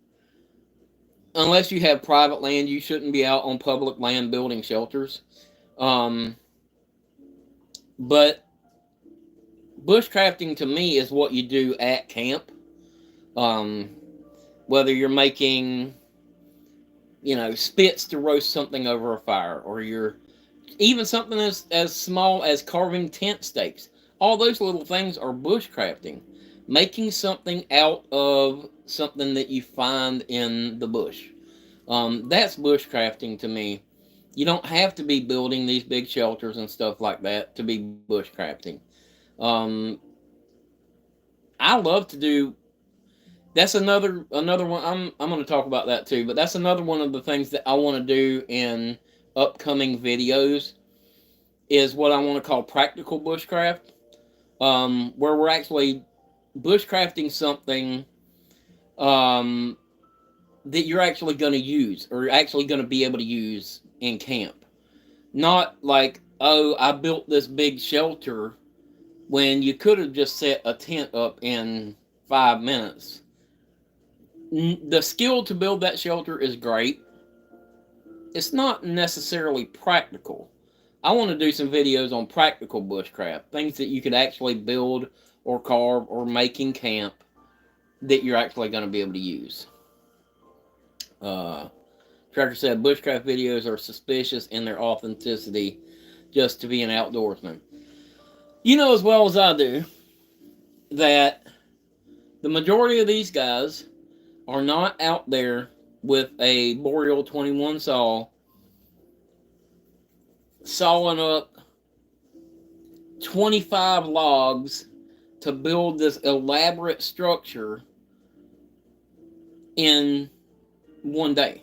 unless you have private land, you shouldn't be out on public land building shelters. Um, but bushcrafting to me is what you do at camp. Um, whether you're making, spits to roast something over a fire, or you're even something as small as carving tent stakes. All those little things are bushcrafting. Making something out of something that you find in the bush. That's bushcrafting to me. You don't have to be building these big shelters and stuff like that to be bushcrafting. Um, I love to do. That's another one. I'm going to talk about that too. But that's another one of the things that I want to do in upcoming videos. Is what I want to call practical bushcraft, where we're actually bushcrafting something that you're actually going to use, or actually going to be able to use in camp. Not like, oh, I built this big shelter when you could have just set a tent up in 5 minutes. The skill to build that shelter is great. It's not necessarily practical. I want to do some videos on practical bushcraft, things that you could actually build or carve or make in camp that you're actually going to be able to use. Tracker said bushcraft videos are suspicious in their authenticity just to be an outdoorsman. You know as well as I do that the majority of these guys are not out there with a Boreal 21 saw sawing up 25 logs to build this elaborate structure in one day.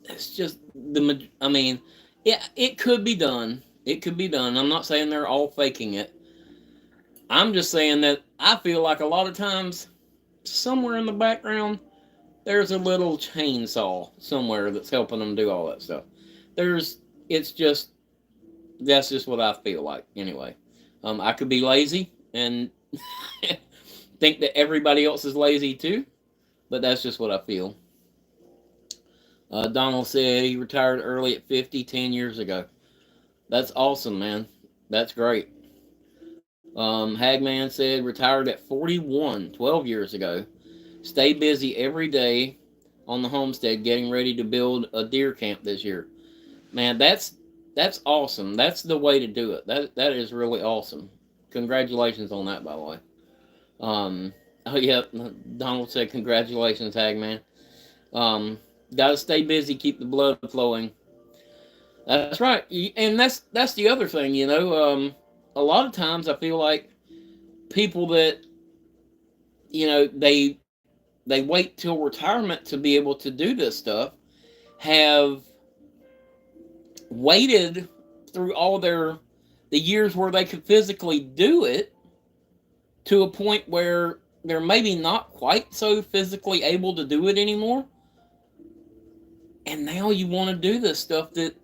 It's just it could be done. It could be done. I'm not saying they're all faking it. I'm just saying that I feel like a lot of times, somewhere in the background, there's a little chainsaw somewhere that's helping them do all that stuff. That's just what I feel like, anyway. I could be lazy and think that everybody else is lazy too, but that's just what I feel. Donald said he retired early at 50, 10 years ago. That's awesome, man. That's great. Hagman said retired at 41, 12 years ago. Stay busy every day on the homestead getting ready to build a deer camp this year. Man, that's awesome. That's the way to do it. That is really awesome. Congratulations on that, by the way. Oh yeah, Donald said congratulations, Hagman. Gotta stay busy, keep the blood flowing. That's right, and that's the other thing, a lot of times I feel like people that, they wait till retirement to be able to do this stuff have waited through all the years where they could physically do it to a point where they're maybe not quite so physically able to do it anymore. And now you want to do this stuff that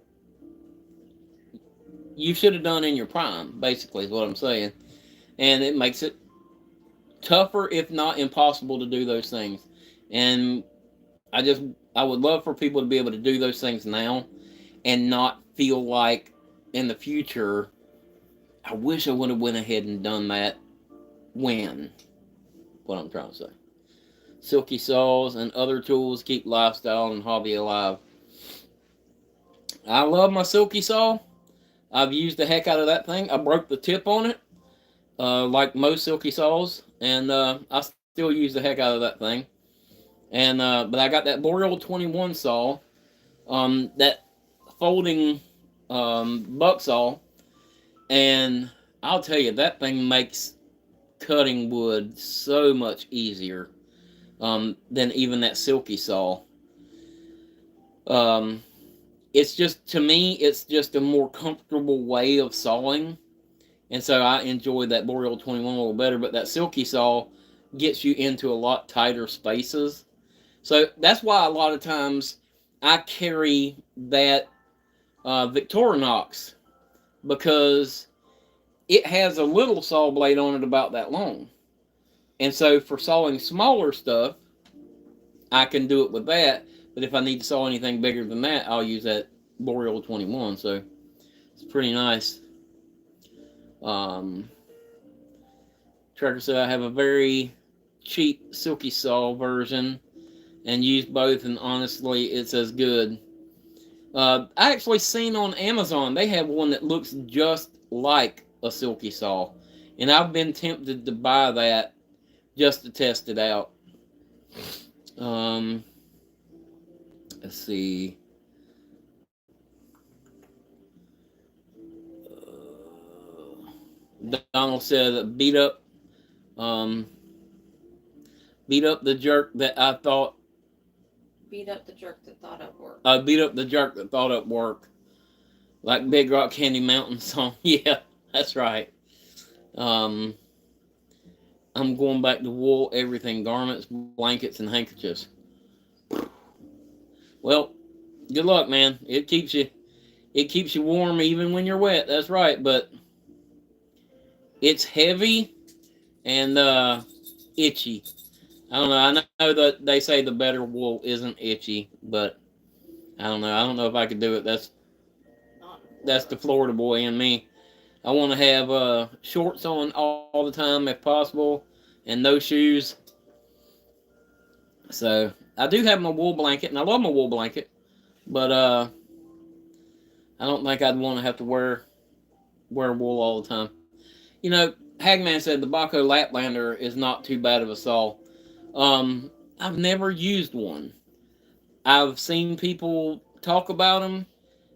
you should have done in your prime, basically, is what I'm saying. And it makes it tougher, if not impossible, to do those things. And I would love for people to be able to do those things now and not feel like in the future, I wish I would have went ahead and done that when. What I'm trying to say. Silky saws and other tools keep lifestyle and hobby alive. I love my silky saw. I've used the heck out of that thing. I broke the tip on it, like most silky saws, and I still use the heck out of that thing. And but I got that Boreal 21 saw, that folding buck saw, and I'll tell you, that thing makes cutting wood so much easier than even that silky saw. It's just, to me, it's just a more comfortable way of sawing, and so I enjoy that Boreal 21 a little better, but that silky saw gets you into a lot tighter spaces. So that's why a lot of times I carry that Victorinox because it has a little saw blade on it about that long. And so for sawing smaller stuff, I can do it with that. But if I need to saw anything bigger than that, I'll use that Boreal 21. So it's pretty nice. Tracker said I have a very cheap silky saw version and use both, and honestly, it's as good. I actually seen on Amazon they have one that looks just like a silky saw, and I've been tempted to buy that just to test it out. Let's see. Donald said beat up the jerk that I thought. Beat up the jerk that thought up work. Beat up the jerk that thought up work. Like Big Rock Candy Mountain song. Yeah, that's right. I'm going back to wool, everything, garments, blankets, and handkerchiefs. Well, good luck, man. It keeps you warm even when you're wet. That's right, but it's heavy and itchy. I don't know. I know that they say the better wool isn't itchy, but I don't know. I don't know if I could do it. That's the Florida boy in me. I want to have shorts on all the time if possible, and no shoes. So I do have my wool blanket, and I love my wool blanket, but I don't think I'd want to have to wear wool all the time. You know, Hagman said the Bahco Laplander is not too bad of a saw. I've never used one. I've seen people talk about them,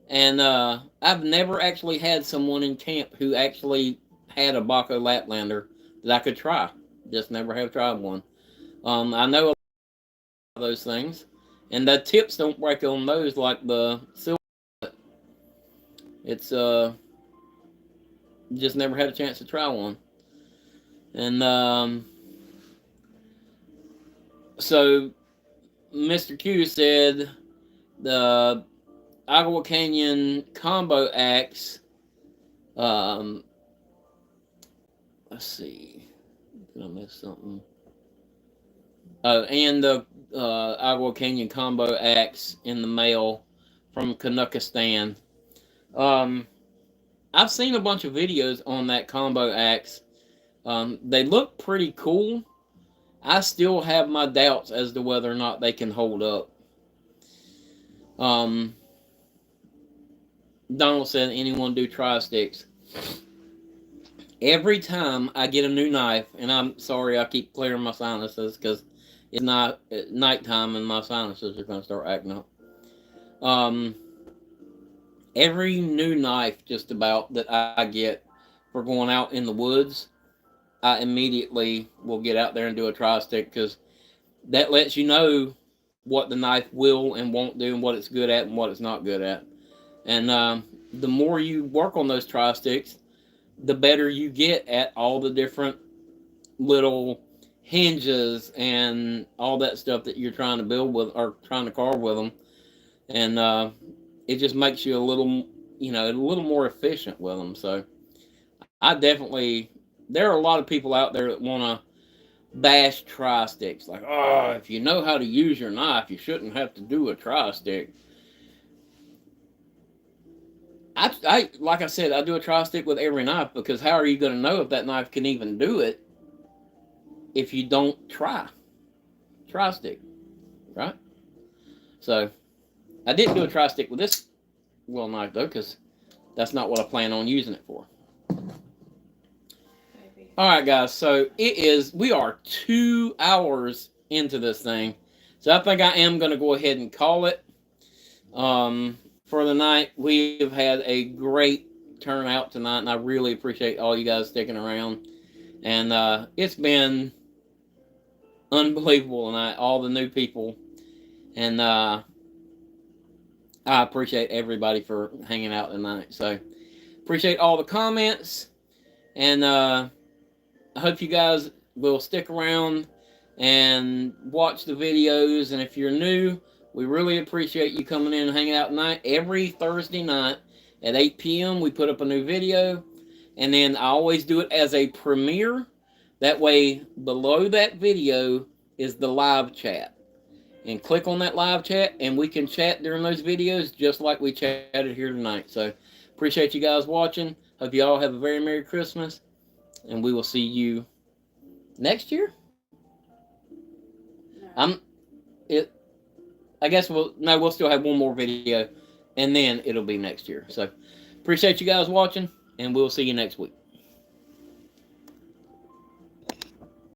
and I've never actually had someone in camp who actually had a Bahco Laplander that I could try. Just never have tried one. I know a lot of those things, and the tips don't break on those like the silver. It's just never had a chance to try one. And so Mr. Q said the Agua Canyon combo axe. Let's see. Did I miss something? Oh, and the Agua Canyon combo axe in the mail from Canuckistan. I've seen a bunch of videos on that combo axe. They look pretty cool. I still have my doubts as to whether or not they can hold up. Donald said, anyone do tri-sticks? Every time I get a new knife, and I'm sorry I keep clearing my sinuses because it's not at nighttime and my sinuses are going to start acting up. Every new knife just about that I get for going out in the woods, I immediately will get out there and do a tri-stick because that lets you know what the knife will and won't do and what it's good at and what it's not good at. And the more you work on those tri-sticks, the better you get at all the different little hinges and all that stuff that you're trying to build with or trying to carve with them. And it just makes you a little more efficient with them. So I definitely, there are a lot of people out there that want to bash tri-sticks. Like, oh, if you know how to use your knife, you shouldn't have to do a tri-stick. I like I said, I do a tri-stick with every knife because how are you going to know if that knife can even do it if you don't try? Tri-stick, right? So I didn't do a tri-stick with this well knife though because that's not what I plan on using it for. All right, guys. So we are 2 hours into this thing. So I think I am going to go ahead and call it for the night. We've had a great turnout tonight, and I really appreciate all you guys sticking around. And it's been unbelievable tonight, all the new people. And I appreciate everybody for hanging out tonight. So appreciate all the comments. And I hope you guys will stick around and watch the videos. And if you're new, We really appreciate you coming in and hanging out tonight. Every Thursday night at 8 p.m. we put up a new video. And then I always do it as a premiere. That way, below that video is the live chat. And click on that live chat, and we can chat during those videos just like we chatted here tonight. So, appreciate you guys watching. Hope you all have a very Merry Christmas. And we will see you next year. No. I guess we'll still have one more video. And then it'll be next year. So, appreciate you guys watching, and we'll see you next week.